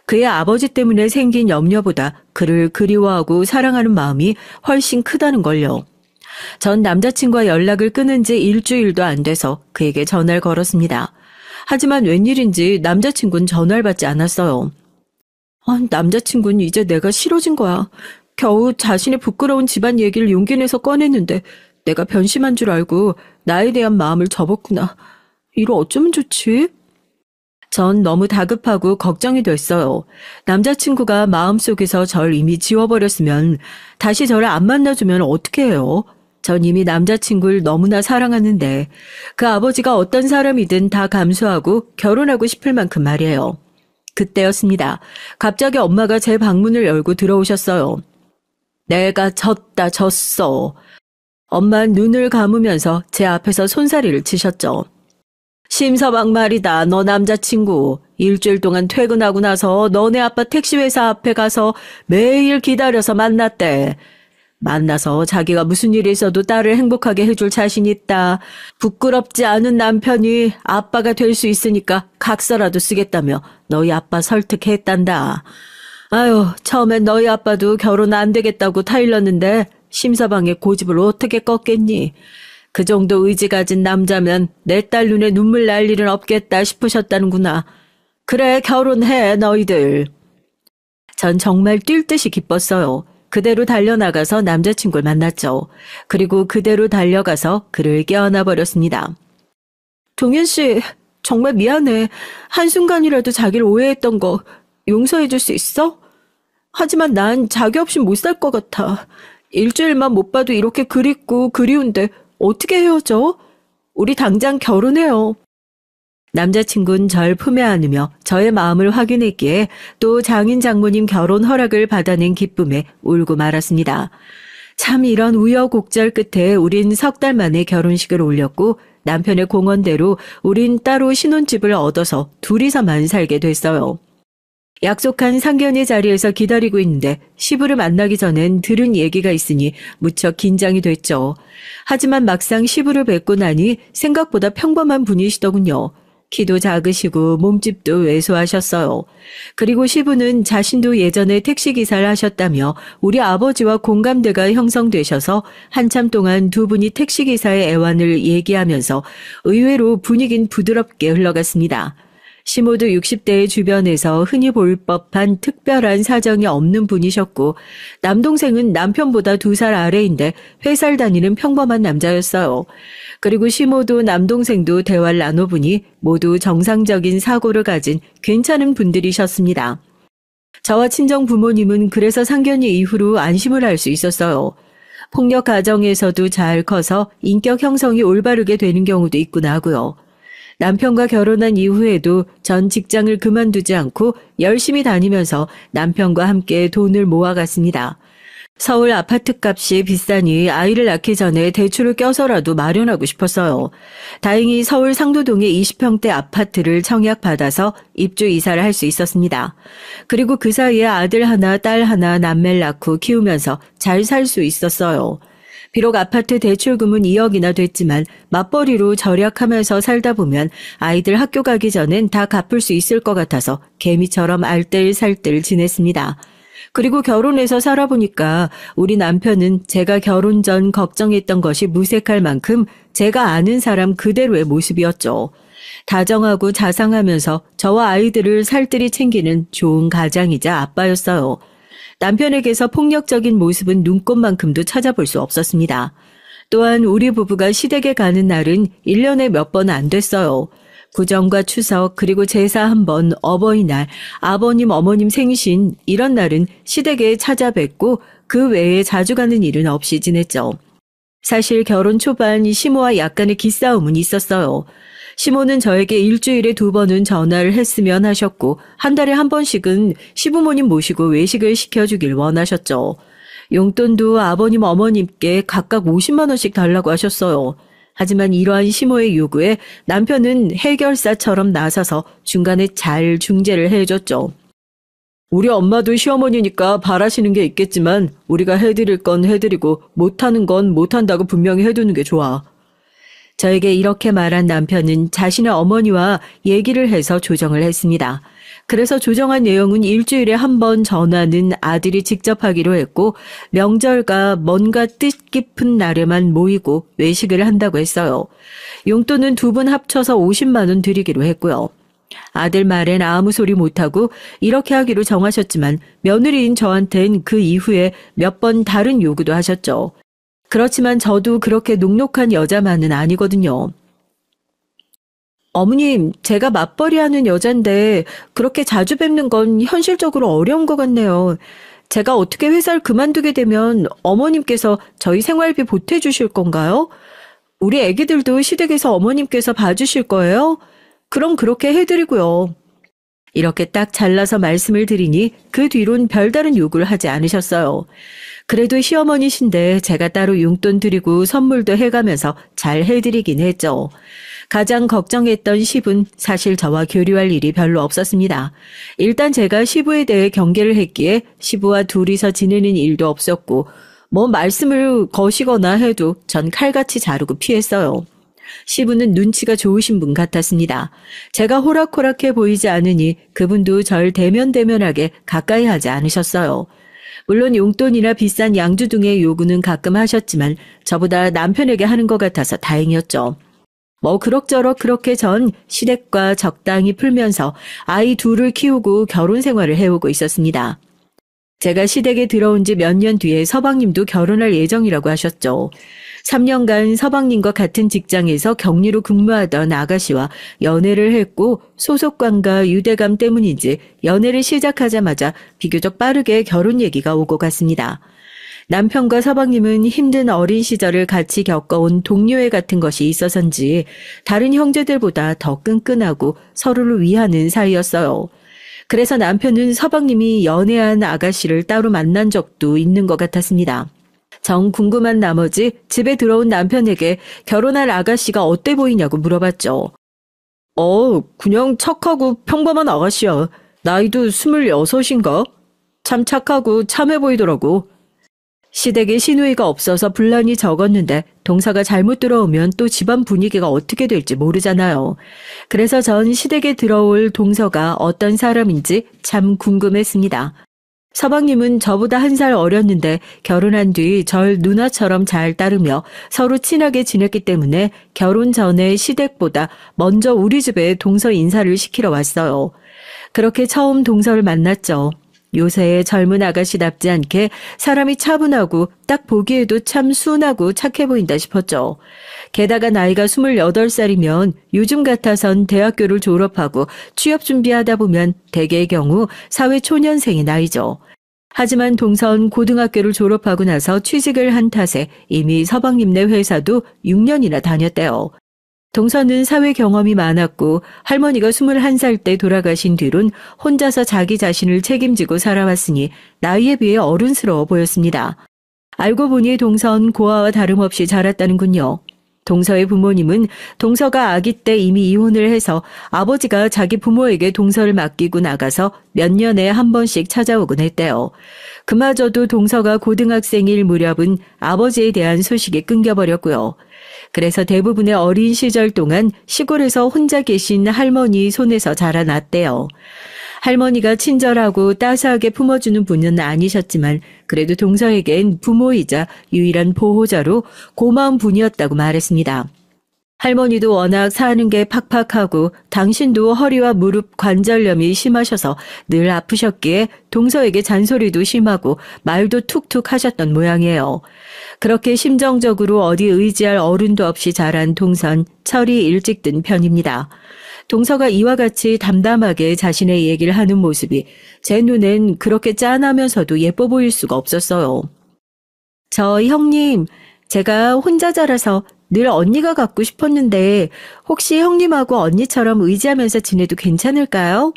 그의 아버지 때문에 생긴 염려보다 그를 그리워하고 사랑하는 마음이 훨씬 크다는 걸요. 전 남자친구와 연락을 끊은 지 일주일도 안 돼서 그에게 전화를 걸었습니다. 하지만 웬일인지 남자친구는 전화를 받지 않았어요. 남자친구는 이제 내가 싫어진 거야. 겨우 자신의 부끄러운 집안 얘기를 용기 내서 꺼냈는데 내가 변심한 줄 알고 나에 대한 마음을 접었구나. 이로 어쩌면 좋지? 전 너무 다급하고 걱정이 됐어요. 남자친구가 마음속에서 절 이미 지워버렸으면 다시 저를 안 만나주면 어떻게 해요? 전 이미 남자친구를 너무나 사랑하는데 그 아버지가 어떤 사람이든 다 감수하고 결혼하고 싶을 만큼 말이에요. 그때였습니다. 갑자기 엄마가 제 방문을 열고 들어오셨어요. 내가 졌어. 엄마는 눈을 감으면서 제 앞에서 손사리를 치셨죠. 심서방 말이다. 너 남자친구 일주일 동안 퇴근하고 나서 너네 아빠 택시회사 앞에 가서 매일 기다려서 만났대. 만나서 자기가 무슨 일이 있어도 딸을 행복하게 해줄 자신 있다. 부끄럽지 않은 남편이 아빠가 될 수 있으니까 각서라도 쓰겠다며 너희 아빠 설득했단다. 아유, 처음엔 너희 아빠도 결혼 안 되겠다고 타일렀는데 심서방의 고집을 어떻게 꺾겠니? 그 정도 의지 가진 남자면 내 딸 눈에 눈물 날 일은 없겠다 싶으셨다는구나. 그래, 결혼해, 너희들. 전 정말 뛸 듯이 기뻤어요. 그대로 달려나가서 남자친구를 만났죠. 그리고 그대로 달려가서 그를 껴안아 버렸습니다. 동현 씨, 정말 미안해. 한순간이라도 자기를 오해했던 거 용서해 줄 수 있어? 하지만 난 자기 없이 못 살 것 같아. 일주일만 못 봐도 이렇게 그립고 그리운데 어떻게 헤어져? 우리 당장 결혼해요. 남자친구는 절 품에 안으며 저의 마음을 확인했기에 또 장인 장모님 결혼 허락을 받아낸 기쁨에 울고 말았습니다. 참 이런 우여곡절 끝에 우린 석 달 만에 결혼식을 올렸고 남편의 공언대로 우린 따로 신혼집을 얻어서 둘이서만 살게 됐어요. 약속한 상견례 자리에서 기다리고 있는데 시부를 만나기 전엔 들은 얘기가 있으니 무척 긴장이 됐죠. 하지만 막상 시부를 뵙고 나니 생각보다 평범한 분이시더군요. 키도 작으시고 몸집도 왜소하셨어요. 그리고 시부는 자신도 예전에 택시기사를 하셨다며 우리 아버지와 공감대가 형성되셔서 한참 동안 두 분이 택시기사의 애환을 얘기하면서 의외로 분위긴 부드럽게 흘러갔습니다. 시모도 60대의 주변에서 흔히 볼 법한 특별한 사정이 없는 분이셨고 남동생은 남편보다 2살 아래인데 회사를 다니는 평범한 남자였어요. 그리고 시모도 남동생도 대화를 나눠보니 모두 정상적인 사고를 가진 괜찮은 분들이셨습니다. 저와 친정 부모님은 그래서 상견례 이후로 안심을 할 수 있었어요. 폭력 가정에서도 잘 커서 인격 형성이 올바르게 되는 경우도 있구나 하고요. 남편과 결혼한 이후에도 전 직장을 그만두지 않고 열심히 다니면서 남편과 함께 돈을 모아갔습니다. 서울 아파트값이 비싸니 아이를 낳기 전에 대출을 껴서라도 마련하고 싶었어요. 다행히 서울 상도동의 20평대 아파트를 청약받아서 입주 이사를 할 수 있었습니다. 그리고 그 사이에 아들 하나, 딸 하나 남매를 낳고 키우면서 잘 살 수 있었어요. 비록 아파트 대출금은 2억이나 됐지만 맞벌이로 절약하면서 살다 보면 아이들 학교 가기 전엔 다 갚을 수 있을 것 같아서 개미처럼 알뜰살뜰 지냈습니다. 그리고 결혼해서 살아보니까 우리 남편은 제가 결혼 전 걱정했던 것이 무색할 만큼 제가 아는 사람 그대로의 모습이었죠. 다정하고 자상하면서 저와 아이들을 살뜰히 챙기는 좋은 가장이자 아빠였어요. 남편에게서 폭력적인 모습은 눈꼽만큼도 찾아볼 수 없었습니다. 또한 우리 부부가 시댁에 가는 날은 1년에 몇 번 안 됐어요. 구정과 추석 그리고 제사 한 번, 어버이날, 아버님 어머님 생신 이런 날은 시댁에 찾아뵙고 그 외에 자주 가는 일은 없이 지냈죠. 사실 결혼 초반 시모와 약간의 기싸움은 있었어요. 시모는 저에게 일주일에 2번은 전화를 했으면 하셨고 한 달에 한 번씩은 시부모님 모시고 외식을 시켜주길 원하셨죠. 용돈도 아버님 어머님께 각각 50만 원씩 달라고 하셨어요. 하지만 이러한 시모의 요구에 남편은 해결사처럼 나서서 중간에 잘 중재를 해줬죠. 우리 엄마도 시어머니니까 바라시는 게 있겠지만 우리가 해드릴 건 해드리고 못하는 건 못한다고 분명히 해두는 게 좋아. 저에게 이렇게 말한 남편은 자신의 어머니와 얘기를 해서 조정을 했습니다. 그래서 조정한 내용은 일주일에 한 번 전화는 아들이 직접 하기로 했고 명절과 뭔가 뜻깊은 날에만 모이고 외식을 한다고 했어요. 용돈은 2분 합쳐서 50만 원 드리기로 했고요. 아들 말엔 아무 소리 못하고 이렇게 하기로 정하셨지만 며느리인 저한텐 그 이후에 몇 번 다른 요구도 하셨죠. 그렇지만 저도 그렇게 녹록한 여자만은 아니거든요. 어머님, 제가 맞벌이하는 여잔데 그렇게 자주 뵙는 건 현실적으로 어려운 것 같네요. 제가 어떻게 회사를 그만두게 되면 어머님께서 저희 생활비 보태주실 건가요? 우리 애기들도 시댁에서 어머님께서 봐주실 거예요? 그럼 그렇게 해드리고요. 이렇게 딱 잘라서 말씀을 드리니 그 뒤론 별다른 요구를 하지 않으셨어요. 그래도 시어머니신데 제가 따로 용돈 드리고 선물도 해가면서 잘 해드리긴 했죠. 가장 걱정했던 시부는 사실 저와 교류할 일이 별로 없었습니다. 일단 제가 시부에 대해 경계를 했기에 시부와 둘이서 지내는 일도 없었고 뭐 말씀을 거시거나 해도 전 칼같이 자르고 피했어요. 시부는 눈치가 좋으신 분 같았습니다. 제가 호락호락해 보이지 않으니 그분도 절 대면대면하게 가까이 하지 않으셨어요. 물론 용돈이나 비싼 양주 등의 요구는 가끔 하셨지만 저보다 남편에게 하는 것 같아서 다행이었죠. 뭐 그럭저럭 그렇게 전 시댁과 적당히 풀면서 아이 둘을 키우고 결혼 생활을 해오고 있었습니다. 제가 시댁에 들어온 지 몇 년 뒤에 서방님도 결혼할 예정이라고 하셨죠. 3년간 서방님과 같은 직장에서 격리로 근무하던 아가씨와 연애를 했고 소속감과 유대감 때문인지 연애를 시작하자마자 비교적 빠르게 결혼 얘기가 오고 갔습니다. 남편과 서방님은 힘든 어린 시절을 같이 겪어온 동료애 같은 것이 있어서인지 다른 형제들보다 더 끈끈하고 서로를 위하는 사이였어요. 그래서 남편은 서방님이 연애한 아가씨를 따로 만난 적도 있는 것 같았습니다. 정 궁금한 나머지 집에 들어온 남편에게 결혼할 아가씨가 어때 보이냐고 물어봤죠. 그냥 착하고 평범한 아가씨야. 나이도 26인가? 참 착하고 참해 보이더라고. 시댁에 시누이가 없어서 분란이 적었는데 동서가 잘못 들어오면 또 집안 분위기가 어떻게 될지 모르잖아요. 그래서 전 시댁에 들어올 동서가 어떤 사람인지 참 궁금했습니다. 서방님은 저보다 1살 어렸는데 결혼한 뒤 절 누나처럼 잘 따르며 서로 친하게 지냈기 때문에 결혼 전에 시댁보다 먼저 우리 집에 동서 인사를 시키러 왔어요. 그렇게 처음 동서를 만났죠. 요새의 젊은 아가씨답지 않게 사람이 차분하고 딱 보기에도 참 순하고 착해 보인다 싶었죠. 게다가 나이가 28살이면 요즘 같아선 대학교를 졸업하고 취업 준비하다 보면 대개의 경우 사회초년생의 나이죠. 하지만 동선 고등학교를 졸업하고 나서 취직을 한 탓에 이미 서방님네 회사도 6년이나 다녔대요. 동서는 사회 경험이 많았고 할머니가 21살 때 돌아가신 뒤론 혼자서 자기 자신을 책임지고 살아왔으니 나이에 비해 어른스러워 보였습니다. 알고 보니 동선 고아와 다름없이 자랐다는군요. 동서의 부모님은 동서가 아기 때 이미 이혼을 해서 아버지가 자기 부모에게 동서를 맡기고 나가서 몇 년에 한 번씩 찾아오곤 했대요. 그마저도 동서가 고등학생일 무렵은 아버지에 대한 소식이 끊겨버렸고요. 그래서 대부분의 어린 시절 동안 시골에서 혼자 계신 할머니 손에서 자라났대요. 할머니가 친절하고 따스하게 품어주는 분은 아니셨지만 그래도 동서에겐 부모이자 유일한 보호자로 고마운 분이었다고 말했습니다. 할머니도 워낙 사는 게 팍팍하고 당신도 허리와 무릎 관절염이 심하셔서 늘 아프셨기에 동서에게 잔소리도 심하고 말도 툭툭 하셨던 모양이에요. 그렇게 심정적으로 어디 의지할 어른도 없이 자란 동선 철이 일찍 든 편입니다. 동서가 이와 같이 담담하게 자신의 얘기를 하는 모습이 제 눈엔 그렇게 짠하면서도 예뻐 보일 수가 없었어요. 저 형님, 제가 혼자 자라서 늘 언니가 갖고 싶었는데 혹시 형님하고 언니처럼 의지하면서 지내도 괜찮을까요?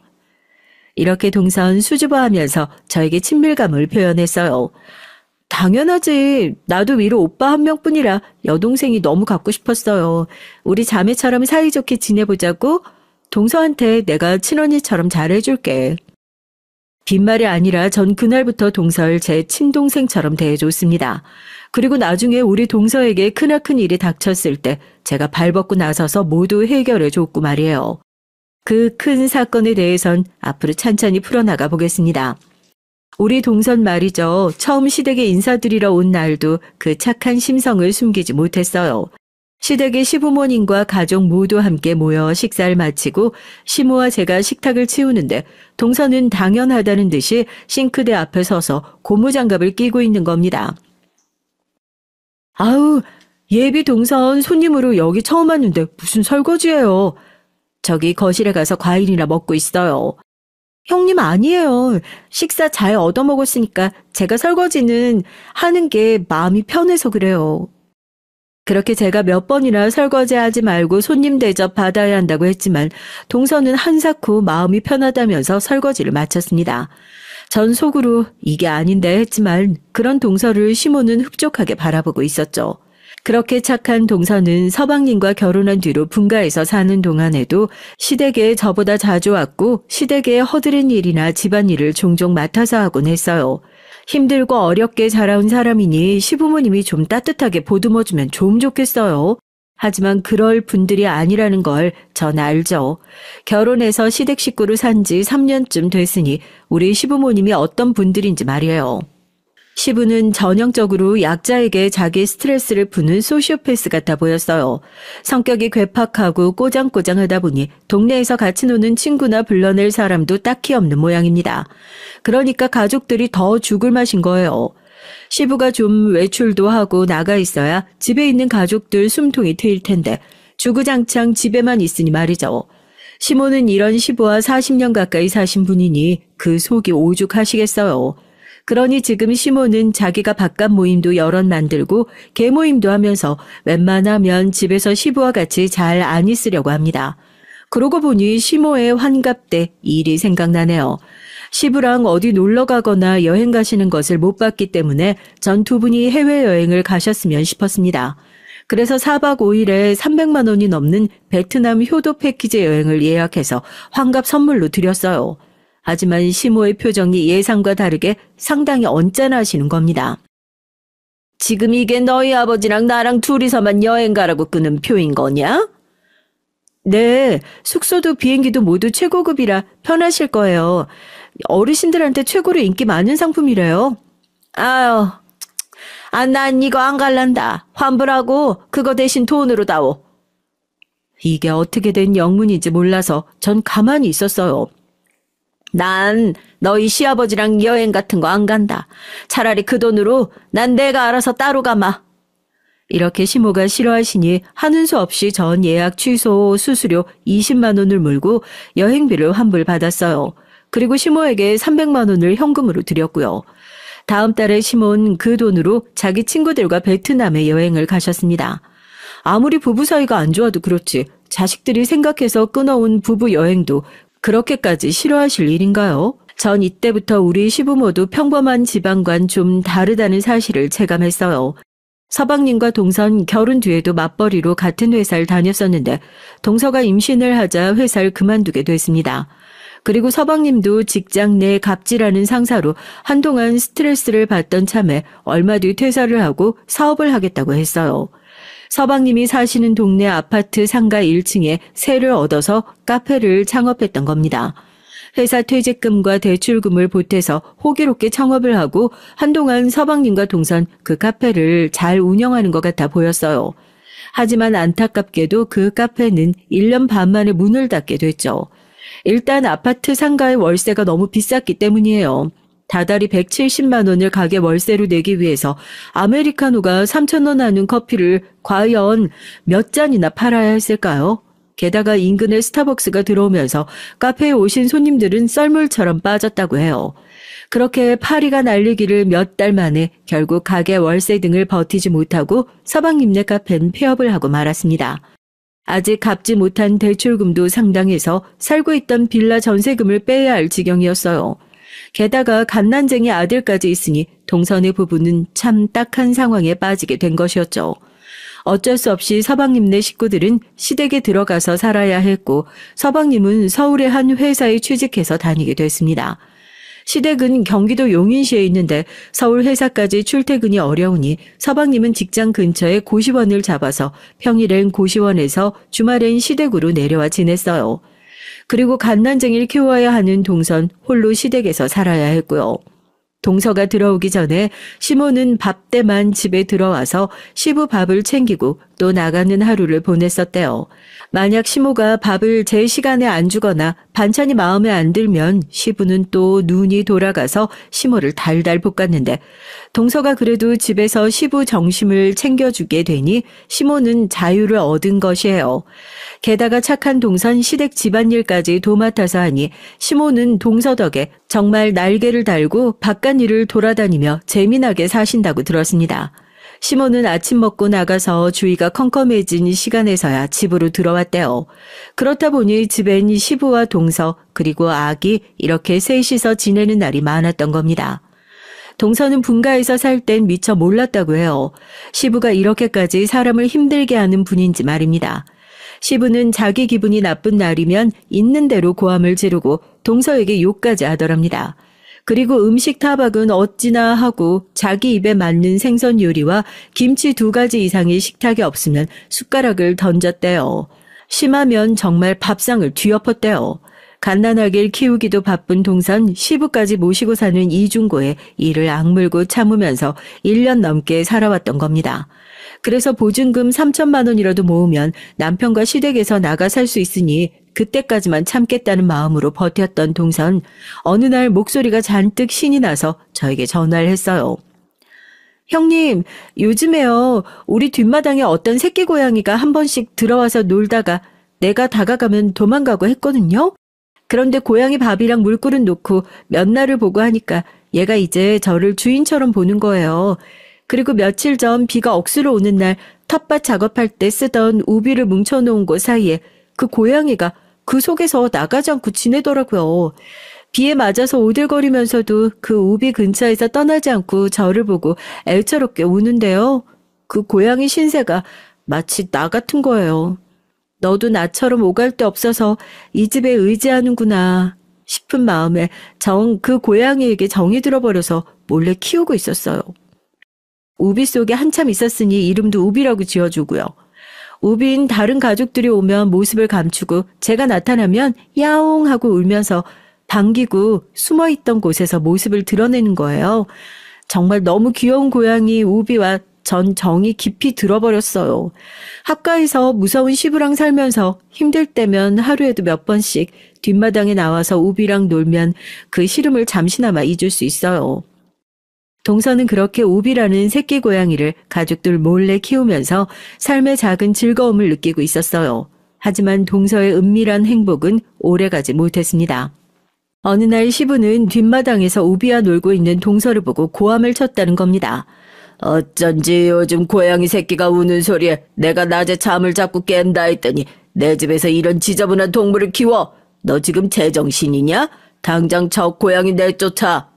이렇게 동선 수줍어하면서 저에게 친밀감을 표현했어요. 당연하지. 나도 위로 오빠 한 명뿐이라 여동생이 너무 갖고 싶었어요. 우리 자매처럼 사이좋게 지내보자고. 동서한테 내가 친언니처럼 잘해줄게. 빈말이 아니라 전 그날부터 동서를 제 친동생처럼 대해줬습니다. 그리고 나중에 우리 동서에게 크나큰 일이 닥쳤을 때 제가 발벗고 나서서 모두 해결해줬고 말이에요. 그 큰 사건에 대해선 앞으로 찬찬히 풀어나가 보겠습니다. 우리 동선 말이죠. 처음 시댁에 인사드리러 온 날도 그 착한 심성을 숨기지 못했어요. 시댁의 시부모님과 가족 모두 함께 모여 식사를 마치고 시모와 제가 식탁을 치우는데 동서는 당연하다는 듯이 싱크대 앞에 서서 고무장갑을 끼고 있는 겁니다. 아우, 예비 동선 손님으로 여기 처음 왔는데 무슨 설거지예요. 저기 거실에 가서 과일이나 먹고 있어요. 형님 아니에요. 식사 잘 얻어먹었으니까 제가 설거지는 하는 게 마음이 편해서 그래요. 그렇게 제가 몇 번이나 설거지하지 말고 손님 대접 받아야 한다고 했지만 동서는 한사코 마음이 편하다면서 설거지를 마쳤습니다. 전 속으로 이게 아닌데 했지만 그런 동서를 시모는 흡족하게 바라보고 있었죠. 그렇게 착한 동서는 서방님과 결혼한 뒤로 분가해서 사는 동안에도 시댁에 저보다 자주 왔고 시댁에 허드렛 일이나 집안일을 종종 맡아서 하곤 했어요. 힘들고 어렵게 자라온 사람이니 시부모님이 좀 따뜻하게 보듬어주면 좀 좋겠어요. 하지만 그럴 분들이 아니라는 걸 전 알죠. 결혼해서 시댁 식구로 산 지 3년쯤 됐으니 우리 시부모님이 어떤 분들인지 말이에요. 시부는 전형적으로 약자에게 자기 스트레스를 푸는 소시오패스 같아 보였어요. 성격이 괴팍하고 꼬장꼬장하다 보니 동네에서 같이 노는 친구나 불러낼 사람도 딱히 없는 모양입니다. 그러니까 가족들이 더 죽을 맛인 거예요. 시부가 좀 외출도 하고 나가 있어야 집에 있는 가족들 숨통이 트일 텐데 주구장창 집에만 있으니 말이죠. 시모는 이런 시부와 40년 가까이 사신 분이니 그 속이 오죽하시겠어요. 그러니 지금 시모는 자기가 바깥 모임도 여럿 만들고 개 모임도 하면서 웬만하면 집에서 시부와 같이 잘 안 있으려고 합니다. 그러고 보니 시모의 환갑 때 일이 생각나네요. 시부랑 어디 놀러 가거나 여행 가시는 것을 못 봤기 때문에 전 두 분이 해외여행을 가셨으면 싶었습니다. 그래서 4박 5일에 300만 원이 넘는 베트남 효도 패키지 여행을 예약해서 환갑 선물로 드렸어요. 하지만 시모의 표정이 예상과 다르게 상당히 언짢아하시는 겁니다. 지금 이게 너희 아버지랑 나랑 둘이서만 여행 가라고 끄는 표인 거냐? 네, 숙소도 비행기도 모두 최고급이라 편하실 거예요. 어르신들한테 최고로 인기 많은 상품이래요. 아유, 난 이거 안 갈란다. 환불하고 그거 대신 돈으로 다오. 이게 어떻게 된 영문인지 몰라서 전 가만히 있었어요. 난 너희 시아버지랑 여행 같은 거 안 간다. 차라리 그 돈으로 난 내가 알아서 따로 가마. 이렇게 시모가 싫어하시니 하는 수 없이 전 예약 취소 수수료 20만 원을 물고 여행비를 환불받았어요. 그리고 시모에게 300만 원을 현금으로 드렸고요. 다음 달에 시모는 그 돈으로 자기 친구들과 베트남에 여행을 가셨습니다. 아무리 부부 사이가 안 좋아도 그렇지 자식들이 생각해서 끊어온 부부 여행도 그렇게까지 싫어하실 일인가요? 전 이때부터 우리 시부모도 평범한 집안과는 좀 다르다는 사실을 체감했어요. 서방님과 동선 결혼 뒤에도 맞벌이로 같은 회사를 다녔었는데 동서가 임신을 하자 회사를 그만두게 됐습니다. 그리고 서방님도 직장 내 갑질하는 상사로 한동안 스트레스를 받던 참에 얼마 뒤 퇴사를 하고 사업을 하겠다고 했어요. 서방님이 사시는 동네 아파트 상가 1층에 세를 얻어서 카페를 창업했던 겁니다. 회사 퇴직금과 대출금을 보태서 호기롭게 창업을 하고 한동안 서방님과 동선 그 카페를 잘 운영하는 것 같아 보였어요. 하지만 안타깝게도 그 카페는 1년 반 만에 문을 닫게 됐죠. 일단 아파트 상가의 월세가 너무 비쌌기 때문이에요. 다달이 170만 원을 가게 월세로 내기 위해서 아메리카노가 3,000원 하는 커피를 과연 몇 잔이나 팔아야 했을까요? 게다가 인근에 스타벅스가 들어오면서 카페에 오신 손님들은 썰물처럼 빠졌다고 해요. 그렇게 파리가 날리기를 몇 달 만에 결국 가게 월세 등을 버티지 못하고 서방님네 카페는 폐업을 하고 말았습니다. 아직 갚지 못한 대출금도 상당해서 살고 있던 빌라 전세금을 빼야 할 지경이었어요. 게다가 갓난쟁이 아들까지 있으니 동선의 부부는 참 딱한 상황에 빠지게 된 것이었죠. 어쩔 수 없이 서방님네 식구들은 시댁에 들어가서 살아야 했고 서방님은 서울의 한 회사에 취직해서 다니게 됐습니다. 시댁은 경기도 용인시에 있는데 서울 회사까지 출퇴근이 어려우니 서방님은 직장 근처에 고시원을 잡아서 평일엔 고시원에서 주말엔 시댁으로 내려와 지냈어요. 그리고 갓난쟁이를 키워야 하는 동선 홀로 시댁에서 살아야 했고요. 동서가 들어오기 전에 시모는 밥 때만 집에 들어와서 시부 밥을 챙기고 또 나가는 하루를 보냈었대요. 만약 시모가 밥을 제 시간에 안 주거나 반찬이 마음에 안 들면 시부는 또 눈이 돌아가서 시모를 달달 볶았는데 동서가 그래도 집에서 시부 정심을 챙겨주게 되니 시모는 자유를 얻은 것이에요. 게다가 착한 동선 시댁 집안일까지 도맡아서 하니 시모는 동서 덕에 정말 날개를 달고 바깥일을 돌아다니며 재미나게 사신다고 들었습니다. 시모는 아침 먹고 나가서 주위가 컴컴해진 시간에서야 집으로 들어왔대요. 그렇다 보니 집엔 시부와 동서 그리고 아기 이렇게 셋이서 지내는 날이 많았던 겁니다. 동서는 분가에서 살 땐 미처 몰랐다고 해요. 시부가 이렇게까지 사람을 힘들게 하는 분인지 말입니다. 시부는 자기 기분이 나쁜 날이면 있는 대로 고함을 지르고 동서에게 욕까지 하더랍니다. 그리고 음식 타박은 어찌나 하고 자기 입에 맞는 생선 요리와 김치 2가지 이상의 식탁이 없으면 숟가락을 던졌대요. 심하면 정말 밥상을 뒤엎었대요. 갓난아기를 키우기도 바쁜 동선 시부까지 모시고 사는 이중고에 이를 악물고 참으면서 1년 넘게 살아왔던 겁니다. 그래서 보증금 3천만 원이라도 모으면 남편과 시댁에서 나가 살 수 있으니 그때까지만 참겠다는 마음으로 버텼던 동선, 어느 날 목소리가 잔뜩 신이 나서 저에게 전화를 했어요. 형님, 요즘에요, 우리 뒷마당에 어떤 새끼 고양이가 한 번씩 들어와서 놀다가 내가 다가가면 도망가고 했거든요? 그런데 고양이 밥이랑 물그릇 놓고 몇 날을 보고 하니까 얘가 이제 저를 주인처럼 보는 거예요. 그리고 며칠 전 비가 억수로 오는 날 텃밭 작업할 때 쓰던 우비를 뭉쳐놓은 곳 사이에 그 고양이가 그 속에서 나가지 않고 지내더라고요. 비에 맞아서 오들거리면서도 그 우비 근처에서 떠나지 않고 저를 보고 애처롭게 우는데요. 그 고양이 신세가 마치 나 같은 거예요. 너도 나처럼 오갈 데 없어서 이 집에 의지하는구나 싶은 마음에 정 그 고양이에게 정이 들어버려서 몰래 키우고 있었어요. 우비 속에 한참 있었으니 이름도 우비라고 지어주고요. 우비인 다른 가족들이 오면 모습을 감추고 제가 나타나면 야옹 하고 울면서 반기고 숨어있던 곳에서 모습을 드러내는 거예요. 정말 너무 귀여운 고양이 우비와 전 정이 깊이 들어버렸어요. 학가에서 무서운 시부랑 살면서 힘들 때면 하루에도 몇 번씩 뒷마당에 나와서 우비랑 놀면 그 시름을 잠시나마 잊을 수 있어요. 동서는 그렇게 우비라는 새끼 고양이를 가족들 몰래 키우면서 삶의 작은 즐거움을 느끼고 있었어요. 하지만 동서의 은밀한 행복은 오래가지 못했습니다. 어느 날 시부는 뒷마당에서 우비와 놀고 있는 동서를 보고 고함을 쳤다는 겁니다. 어쩐지 요즘 고양이 새끼가 우는 소리에 내가 낮에 잠을 자꾸 깬다 했더니 내 집에서 이런 지저분한 동물을 키워. 너 지금 제정신이냐? 당장 저 고양이 내쫓아.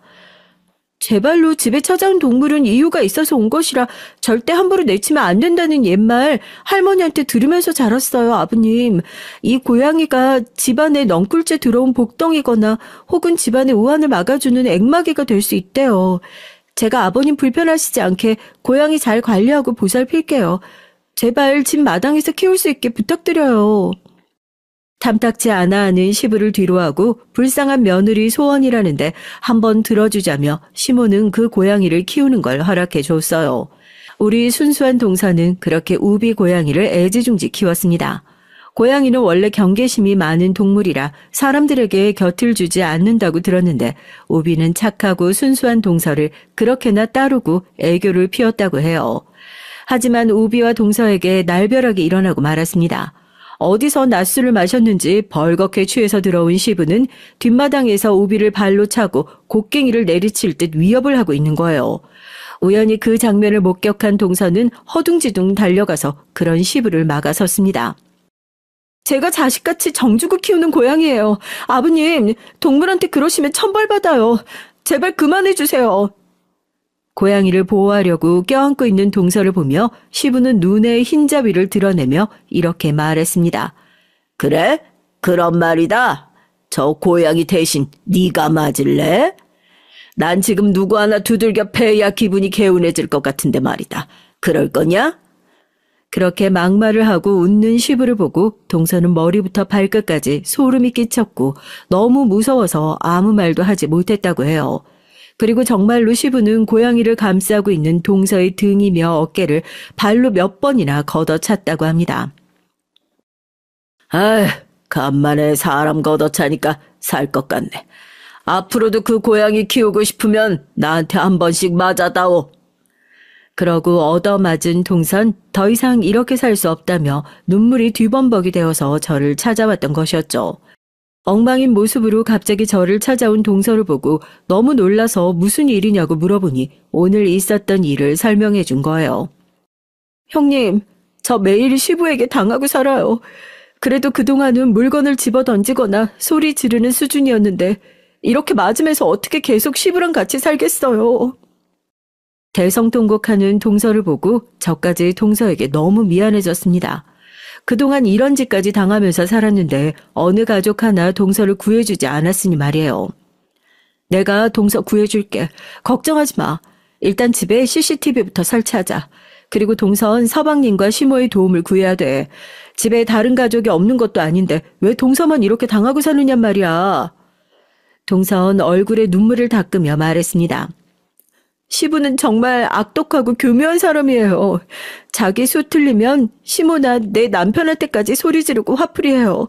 제 발로 집에 찾아온 동물은 이유가 있어서 온 것이라 절대 함부로 내치면 안 된다는 옛말 할머니한테 들으면서 자랐어요, 아버님. 이 고양이가 집안에 넝쿨째 들어온 복덩이거나 혹은 집안의 우환을 막아주는 액마개가 될 수 있대요. 제가 아버님 불편하시지 않게 고양이 잘 관리하고 보살필게요. 제발 집 마당에서 키울 수 있게 부탁드려요. 탐탁지 않아 하는 시부를 뒤로하고 불쌍한 며느리 소원이라는데 한번 들어주자며 시모는 그 고양이를 키우는 걸 허락해 줬어요. 우리 순수한 동서는 그렇게 우비 고양이를 애지중지 키웠습니다. 고양이는 원래 경계심이 많은 동물이라 사람들에게 곁을 주지 않는다고 들었는데 우비는 착하고 순수한 동서를 그렇게나 따르고 애교를 피웠다고 해요. 하지만 우비와 동서에게 날벼락이 일어나고 말았습니다. 어디서 낮술을 마셨는지 벌겋게 취해서 들어온 시부는 뒷마당에서 우비를 발로 차고 곡괭이를 내리칠 듯 위협을 하고 있는 거예요. 우연히 그 장면을 목격한 동서는 허둥지둥 달려가서 그런 시부를 막아섰습니다. 제가 자식같이 정주고 키우는 고양이에요. 아버님, 동물한테 그러시면 천벌받아요. 제발 그만해주세요. 고양이를 보호하려고 껴안고 있는 동서를 보며 시부는 눈에 흰자위를 드러내며 이렇게 말했습니다. 그래? 그런 말이다. 저 고양이 대신 네가 맞을래? 난 지금 누구 하나 두들겨 패야 기분이 개운해질 것 같은데 말이다. 그럴 거냐? 그렇게 막말을 하고 웃는 시부를 보고 동서는 머리부터 발끝까지 소름이 끼쳤고 너무 무서워서 아무 말도 하지 못했다고 해요. 그리고 정말로 시부는 고양이를 감싸고 있는 동서의 등이며 어깨를 발로 몇 번이나 걷어찼다고 합니다. 아휴, 간만에 사람 걷어차니까 살 것 같네. 앞으로도 그 고양이 키우고 싶으면 나한테 한 번씩 맞아다오. 그러고 얻어맞은 동선 더 이상 이렇게 살 수 없다며 눈물이 뒤범벅이 되어서 저를 찾아왔던 것이었죠. 엉망인 모습으로 갑자기 저를 찾아온 동서를 보고 너무 놀라서 무슨 일이냐고 물어보니 오늘 있었던 일을 설명해 준 거예요. 형님, 저 매일 시부에게 당하고 살아요. 그래도 그동안은 물건을 집어 던지거나 소리 지르는 수준이었는데 이렇게 맞으면서 어떻게 계속 시부랑 같이 살겠어요. 대성통곡하는 동서를 보고 저까지 동서에게 너무 미안해졌습니다. 그동안 이런 짓까지 당하면서 살았는데 어느 가족 하나 동서를 구해주지 않았으니 말이에요. 내가 동서 구해줄게. 걱정하지 마. 일단 집에 CCTV부터 설치하자. 그리고 동선 서방님과 시모의 도움을 구해야 돼. 집에 다른 가족이 없는 것도 아닌데 왜 동서만 이렇게 당하고 사느냔 말이야. 동서는 얼굴에 눈물을 닦으며 말했습니다. 시부는 정말 악독하고 교묘한 사람이에요. 자기 수 틀리면 시모나 내 남편한테까지 소리 지르고 화풀이해요.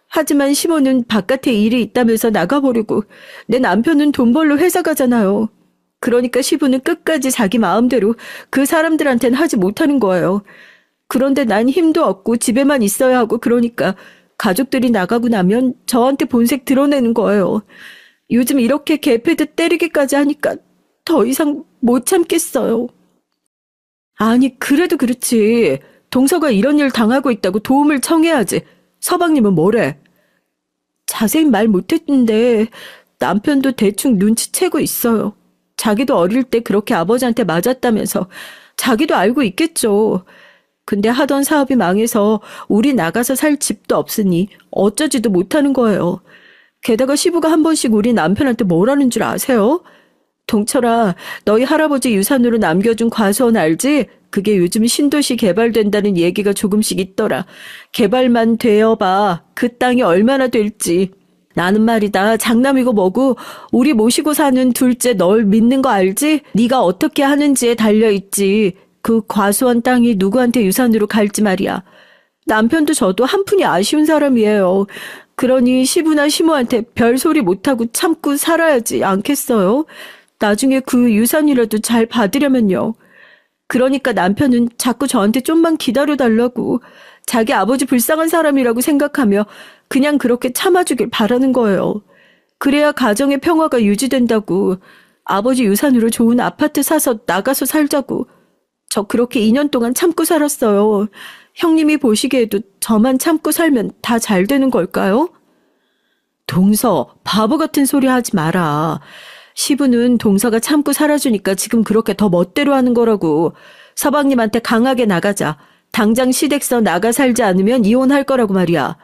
하지만 시모는 바깥에 일이 있다면서 나가버리고 내 남편은 돈 벌러 회사 가잖아요. 그러니까 시부는 끝까지 자기 마음대로 그 사람들한테는 하지 못하는 거예요. 그런데 난 힘도 없고 집에만 있어야 하고 그러니까 가족들이 나가고 나면 저한테 본색 드러내는 거예요. 요즘 이렇게 개패듯 때리기까지 하니까 더 이상 못 참겠어요. 아니, 그래도 그렇지. 동서가 이런 일 당하고 있다고 도움을 청해야지. 서방님은 뭐래? 자세히 말 못했는데 남편도 대충 눈치채고 있어요. 자기도 어릴 때 그렇게 아버지한테 맞았다면서 자기도 알고 있겠죠. 근데 하던 사업이 망해서 우리 나가서 살 집도 없으니 어쩌지도 못하는 거예요. 게다가 시부가 한 번씩 우리 남편한테 뭐라는 줄 아세요? 동철아, 너희 할아버지 유산으로 남겨준 과수원 알지? 그게 요즘 신도시 개발된다는 얘기가 조금씩 있더라. 개발만 되어봐. 그 땅이 얼마나 될지. 나는 말이다. 장남이고 뭐고 우리 모시고 사는 둘째 널 믿는 거 알지? 네가 어떻게 하는지에 달려있지. 그 과수원 땅이 누구한테 유산으로 갈지 말이야. 남편도 저도 한푼이 아쉬운 사람이에요. 그러니 시부나 시모한테 별소리 못하고 참고 살아야지 않겠어요? 나중에 그 유산이라도 잘 받으려면요. 그러니까 남편은 자꾸 저한테 좀만 기다려달라고 자기 아버지 불쌍한 사람이라고 생각하며 그냥 그렇게 참아주길 바라는 거예요. 그래야 가정의 평화가 유지된다고. 아버지 유산으로 좋은 아파트 사서 나가서 살자고. 저 그렇게 2년 동안 참고 살았어요. 형님이 보시기에도 저만 참고 살면 다 잘 되는 걸까요? 동서, 바보 같은 소리 하지 마라. 시부는 동서가 참고 살아주니까 지금 그렇게 더 멋대로 하는 거라고. 서방님한테 강하게 나가자. 당장 시댁서 나가 살지 않으면 이혼할 거라고 말이야.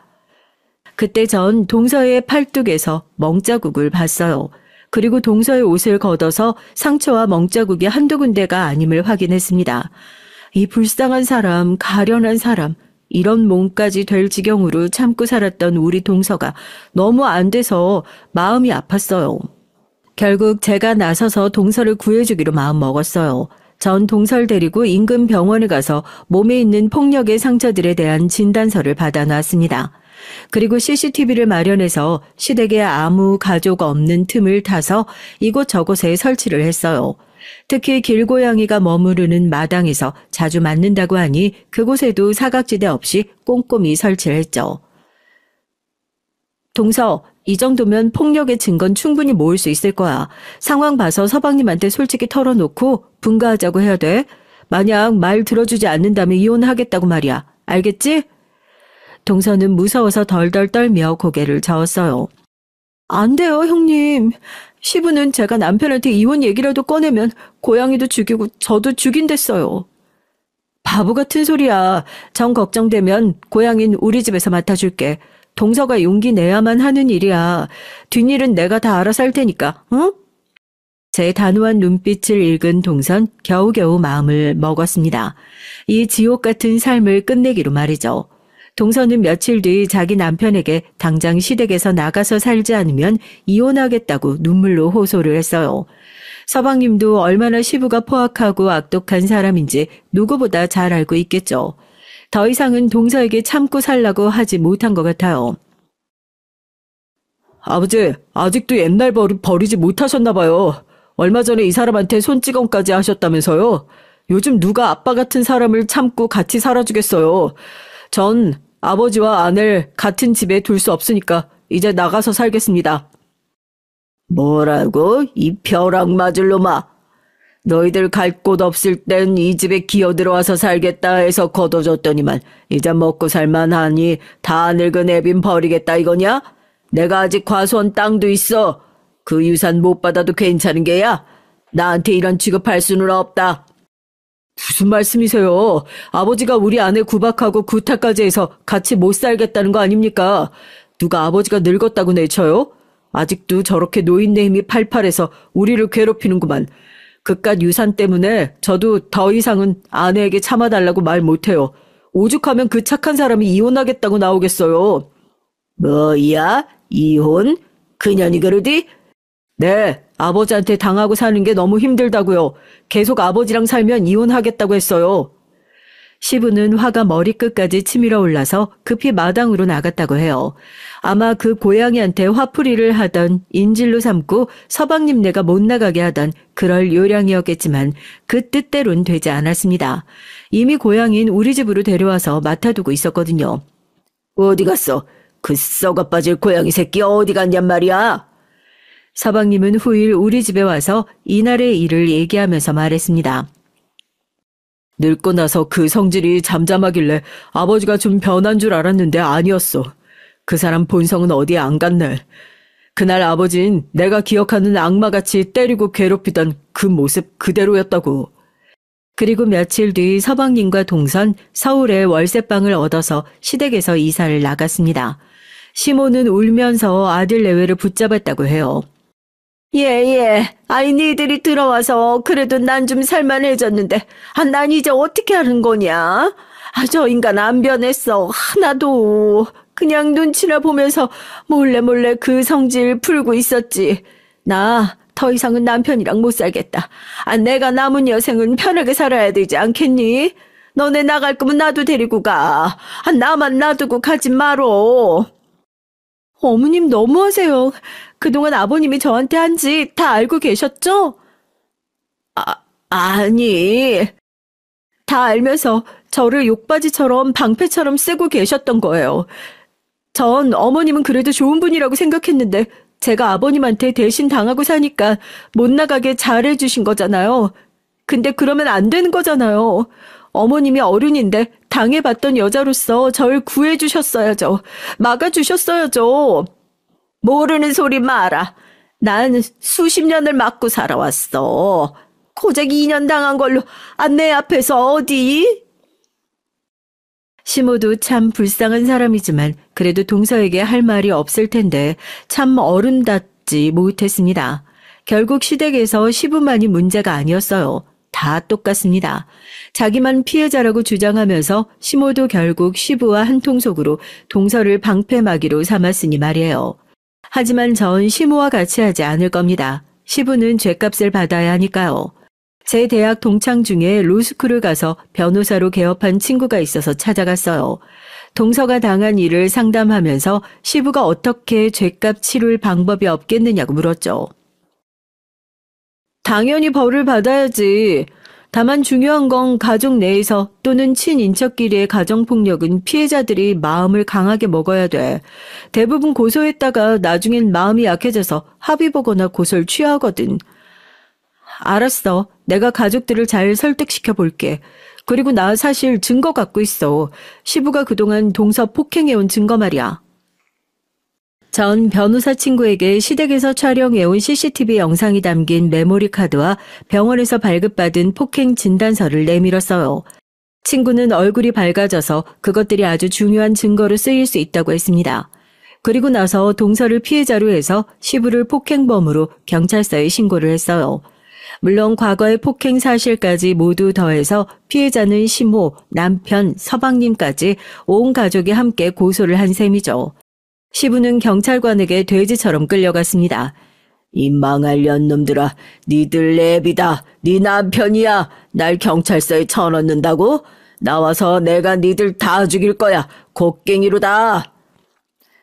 그때 전 동서의 팔뚝에서 멍자국을 봤어요. 그리고 동서의 옷을 걷어서 상처와 멍자국이 한두 군데가 아님을 확인했습니다. 이 불쌍한 사람, 가련한 사람, 이런 몸까지 될 지경으로 참고 살았던 우리 동서가 너무 안 돼서 마음이 아팠어요. 결국 제가 나서서 동서를 구해주기로 마음먹었어요. 전 동서를 데리고 인근 병원에 가서 몸에 있는 폭력의 상처들에 대한 진단서를 받아놨습니다. 그리고 CCTV를 마련해서 시댁에 아무 가족 없는 틈을 타서 이곳저곳에 설치를 했어요. 특히 길고양이가 머무르는 마당에서 자주 맞는다고 하니 그곳에도 사각지대 없이 꼼꼼히 설치를 했죠. 동서, 이 정도면 폭력의 증거는 충분히 모을 수 있을 거야. 상황 봐서 서방님한테 솔직히 털어놓고 분가하자고 해야 돼. 만약 말 들어주지 않는다면 이혼하겠다고 말이야. 알겠지? 동서는 무서워서 덜덜 떨며 고개를 저었어요. 안 돼요, 형님. 시부는 제가 남편한테 이혼 얘기라도 꺼내면 고양이도 죽이고 저도 죽인댔어요. 바보 같은 소리야. 정 걱정되면 고양이는 우리 집에서 맡아줄게. 동서가 용기 내야만 하는 일이야. 뒷일은 내가 다 알아서 할 테니까, 응? 제 단호한 눈빛을 읽은 동선 겨우겨우 마음을 먹었습니다. 이 지옥 같은 삶을 끝내기로 말이죠. 동서는 며칠 뒤 자기 남편에게 당장 시댁에서 나가서 살지 않으면 이혼하겠다고 눈물로 호소를 했어요. 서방님도 얼마나 시부가 포악하고 악독한 사람인지 누구보다 잘 알고 있겠죠. 더 이상은 동서에게 참고 살라고 하지 못한 것 같아요. 아버지, 아직도 옛날 버리지 못하셨나 봐요. 얼마 전에 이 사람한테 손찌검까지 하셨다면서요. 요즘 누가 아빠 같은 사람을 참고 같이 살아주겠어요. 전 아버지와 아내를 같은 집에 둘 수 없으니까 이제 나가서 살겠습니다. 뭐라고? 이 벼락 맞을 놈아. 너희들 갈 곳 없을 땐 이 집에 기어들어와서 살겠다 해서 걷어줬더니만 이제 먹고 살만하니 다 늙은 애빈 버리겠다 이거냐? 내가 아직 과수원 땅도 있어. 그 유산 못 받아도 괜찮은 게야? 나한테 이런 취급할 수는 없다. 무슨 말씀이세요? 아버지가 우리 아내 구박하고 구타까지 해서 같이 못 살겠다는 거 아닙니까? 누가 아버지가 늙었다고 내쳐요? 아직도 저렇게 노인네 힘이 팔팔해서 우리를 괴롭히는구만. 그깟 유산 때문에 저도 더 이상은 아내에게 참아달라고 말 못해요. 오죽하면 그 착한 사람이 이혼하겠다고 나오겠어요. 뭐야? 이혼? 그년이 그러디? 네, 아버지한테 당하고 사는 게 너무 힘들다고요. 계속 아버지랑 살면 이혼하겠다고 했어요. 시부는 화가 머리끝까지 치밀어 올라서 급히 마당으로 나갔다고 해요. 아마 그 고양이한테 화풀이를 하던 인질로 삼고 서방님네가 못 나가게 하던 그럴 요량이었겠지만 그 뜻대로는 되지 않았습니다. 이미 고양이는 우리 집으로 데려와서 맡아두고 있었거든요. 어디 갔어? 그 썩어 빠질 고양이 새끼 어디 갔냔 말이야? 서방님은 후일 우리 집에 와서 이날의 일을 얘기하면서 말했습니다. 늙고 나서 그 성질이 잠잠하길래 아버지가 좀 변한 줄 알았는데 아니었어. 그 사람 본성은 어디에 안 갔네. 그날 아버진 내가 기억하는 악마같이 때리고 괴롭히던 그 모습 그대로였다고. 그리고 며칠 뒤 서방님과 동선 서울에 월세방을 얻어서 시댁에서 이사를 나갔습니다. 시모는 울면서 아들 내외를 붙잡았다고 해요. 아이 니들이 들어와서 그래도 난 좀 살만해졌는데 난 이제 어떻게 하는 거냐? 저 인간 안 변했어. 하나도. 그냥 눈치나 보면서 몰래 그 성질 풀고 있었지. 나 더 이상은 남편이랑 못 살겠다. 내가 남은 여생은 편하게 살아야 되지 않겠니? 너네 나갈 거면 나도 데리고 가. 나만 놔두고 가지 마로. 어머님 너무하세요. 그동안 아버님이 저한테 한 짓 다 알고 계셨죠? 아니. 다 알면서 저를 욕바지처럼 방패처럼 쓰고 계셨던 거예요. 전 어머님은 그래도 좋은 분이라고 생각했는데 제가 아버님한테 대신 당하고 사니까 못 나가게 잘해주신 거잖아요. 근데 그러면 안 되는 거잖아요. 어머님이 어른인데 당해봤던 여자로서 절 구해주셨어야죠. 막아주셨어야죠. 모르는 소리 마라. 난 수십 년을 맞고 살아왔어. 고작 2년 당한 걸로 내 앞에서 어디? 시모도 참 불쌍한 사람이지만 그래도 동서에게 할 말이 없을 텐데 참 어른답지 못했습니다. 결국 시댁에서 시부만이 문제가 아니었어요. 다 똑같습니다. 자기만 피해자라고 주장하면서 시모도 결국 시부와 한통속으로 동서를 방패막이로 삼았으니 말이에요. 하지만 전 시모와 같이 하지 않을 겁니다. 시부는 죗값을 받아야 하니까요. 제 대학 동창 중에 로스쿨을 가서 변호사로 개업한 친구가 있어서 찾아갔어요. 동서가 당한 일을 상담하면서 시부가 어떻게 죗값 치룰 방법이 없겠느냐고 물었죠. 당연히 벌을 받아야지. 다만 중요한 건 가족 내에서 또는 친인척끼리의 가정폭력은 피해자들이 마음을 강하게 먹어야 돼. 대부분 고소했다가 나중엔 마음이 약해져서 합의 보거나 고소를 취하거든. 알았어. 내가 가족들을 잘 설득시켜 볼게. 그리고 나 사실 증거 갖고 있어. 시부가 그동안 동서 폭행해온 증거 말이야. 전 변호사 친구에게 시댁에서 촬영해온 CCTV 영상이 담긴 메모리 카드와 병원에서 발급받은 폭행 진단서를 내밀었어요. 친구는 얼굴이 밝아져서 그것들이 아주 중요한 증거로 쓰일 수 있다고 했습니다. 그리고 나서 동서를 피해자로 해서 시부를 폭행범으로 경찰서에 신고를 했어요. 물론 과거의 폭행 사실까지 모두 더해서 피해자는 시모, 남편, 서방님까지 온 가족이 함께 고소를 한 셈이죠. 시부는 경찰관에게 돼지처럼 끌려갔습니다. 이 망할 년놈들아, 니들 내비다. 네 남편이야. 날 경찰서에 쳐넣는다고? 나와서 내가 니들 다 죽일 거야. 곡괭이로다.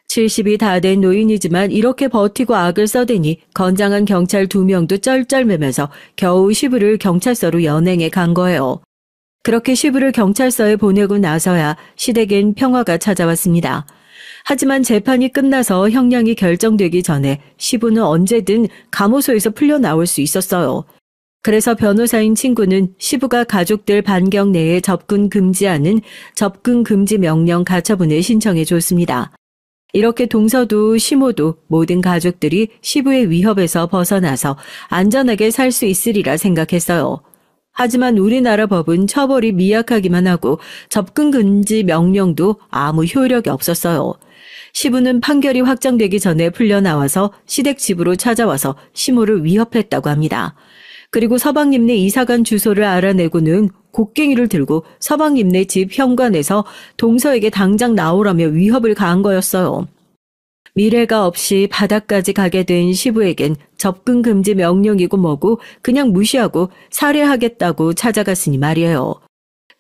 70이 다 된 노인이지만 이렇게 버티고 악을 써대니 건장한 경찰 2명도 쩔쩔매면서 겨우 시부를 경찰서로 연행해 간 거예요. 그렇게 시부를 경찰서에 보내고 나서야 시댁엔 평화가 찾아왔습니다. 하지만 재판이 끝나서 형량이 결정되기 전에 시부는 언제든 감호소에서 풀려나올 수 있었어요. 그래서 변호사인 친구는 시부가 가족들 반경 내에 접근 금지하는 접근 금지 명령 가처분을 신청해 줬습니다. 이렇게 동서도 시모도 모든 가족들이 시부의 위협에서 벗어나서 안전하게 살 수 있으리라 생각했어요. 하지만 우리나라 법은 처벌이 미약하기만 하고 접근 금지 명령도 아무 효력이 없었어요. 시부는 판결이 확정되기 전에 풀려나와서 시댁 집으로 찾아와서 시모를 위협했다고 합니다. 그리고 서방님네 이사간 주소를 알아내고는 곡괭이를 들고 서방님네 집 현관에서 동서에게 당장 나오라며 위협을 가한 거였어요. 미래가 없이 바닥까지 가게 된 시부에겐 접근 금지 명령이고 뭐고 그냥 무시하고 살해하겠다고 찾아갔으니 말이에요.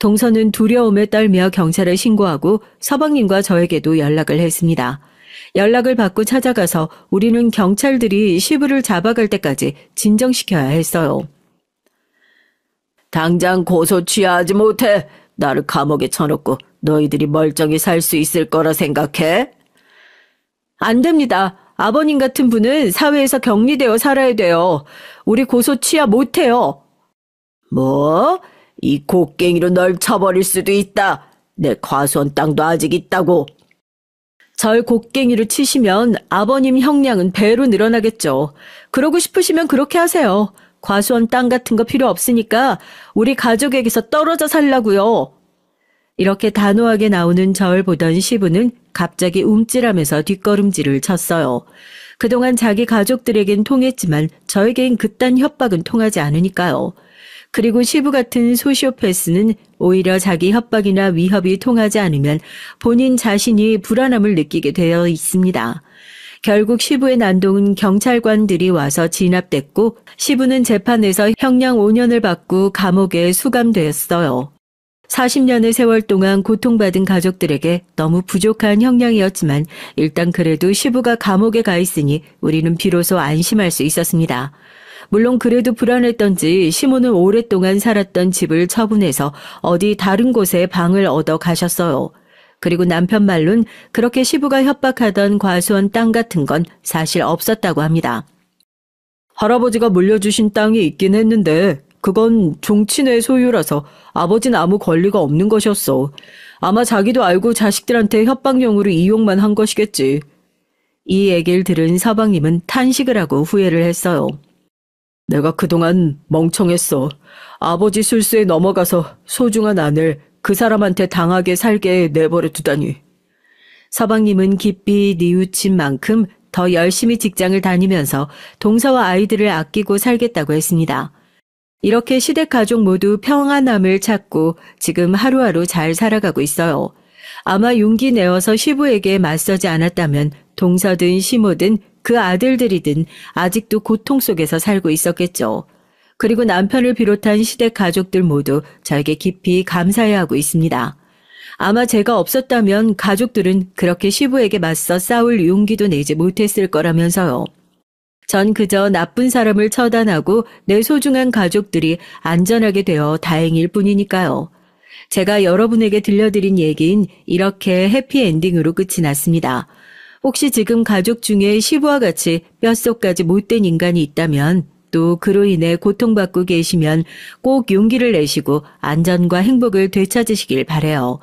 동서는 두려움에 떨며 경찰에 신고하고 서방님과 저에게도 연락을 했습니다. 연락을 받고 찾아가서 우리는 경찰들이 시부를 잡아갈 때까지 진정시켜야 했어요. 당장 고소 취하지 못해. 나를 감옥에 쳐놓고 너희들이 멀쩡히 살 수 있을 거라 생각해? 안 됩니다. 아버님 같은 분은 사회에서 격리되어 살아야 돼요. 우리 고소 취하 못해요. 뭐? 이 곡괭이로 널 쳐버릴 수도 있다. 내 과수원 땅도 아직 있다고. 절 곡괭이로 치시면 아버님 형량은 배로 늘어나겠죠. 그러고 싶으시면 그렇게 하세요. 과수원 땅 같은 거 필요 없으니까 우리 가족에게서 떨어져 살라고요. 이렇게 단호하게 나오는 절 보던 시부는 갑자기 움찔하면서 뒷걸음질을 쳤어요. 그동안 자기 가족들에겐 통했지만 저에겐 그딴 협박은 통하지 않으니까요. 그리고 시부 같은 소시오패스는 오히려 자기 협박이나 위협이 통하지 않으면 본인 자신이 불안함을 느끼게 되어 있습니다. 결국 시부의 난동은 경찰관들이 와서 진압됐고 시부는 재판에서 형량 5년을 받고 감옥에 수감되었어요. 40년의 세월 동안 고통받은 가족들에게 너무 부족한 형량이었지만 일단 그래도 시부가 감옥에 가 있으니 우리는 비로소 안심할 수 있었습니다. 물론 그래도 불안했던지 시모는 오랫동안 살았던 집을 처분해서 어디 다른 곳에 방을 얻어 가셨어요. 그리고 남편 말론 그렇게 시부가 협박하던 과수원 땅 같은 건 사실 없었다고 합니다. 할아버지가 물려주신 땅이 있긴 했는데 그건 종친의 소유라서 아버지는 아무 권리가 없는 것이었어. 아마 자기도 알고 자식들한테 협박용으로 이용만 한 것이겠지. 이 얘기를 들은 서방님은 탄식을 하고 후회를 했어요. 내가 그동안 멍청했어. 아버지 술수에 넘어가서 소중한 아내를 그 사람한테 당하게 살게 내버려 두다니. 서방님은 깊이 뉘우친 만큼 더 열심히 직장을 다니면서 동서와 아이들을 아끼고 살겠다고 했습니다. 이렇게 시댁 가족 모두 평안함을 찾고 지금 하루하루 잘 살아가고 있어요. 아마 용기 내어서 시부에게 맞서지 않았다면 동서든 시모든 그 아들들이든 아직도 고통 속에서 살고 있었겠죠. 그리고 남편을 비롯한 시댁 가족들 모두 저에게 깊이 감사해하고 있습니다. 아마 제가 없었다면 가족들은 그렇게 시부에게 맞서 싸울 용기도 내지 못했을 거라면서요. 전 그저 나쁜 사람을 처단하고 내 소중한 가족들이 안전하게 되어 다행일 뿐이니까요. 제가 여러분에게 들려드린 얘기는 이렇게 해피엔딩으로 끝이 났습니다. 혹시 지금 가족 중에 시부와 같이 뼛속까지 못된 인간이 있다면 또 그로 인해 고통받고 계시면 꼭 용기를 내시고 안전과 행복을 되찾으시길 바라요.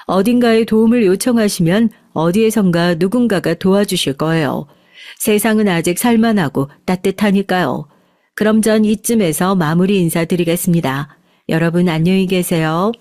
어딘가에 도움을 요청하시면 어디에선가 누군가가 도와주실 거예요. 세상은 아직 살만하고 따뜻하니까요. 그럼 전 이쯤에서 마무리 인사드리겠습니다. 여러분 안녕히 계세요.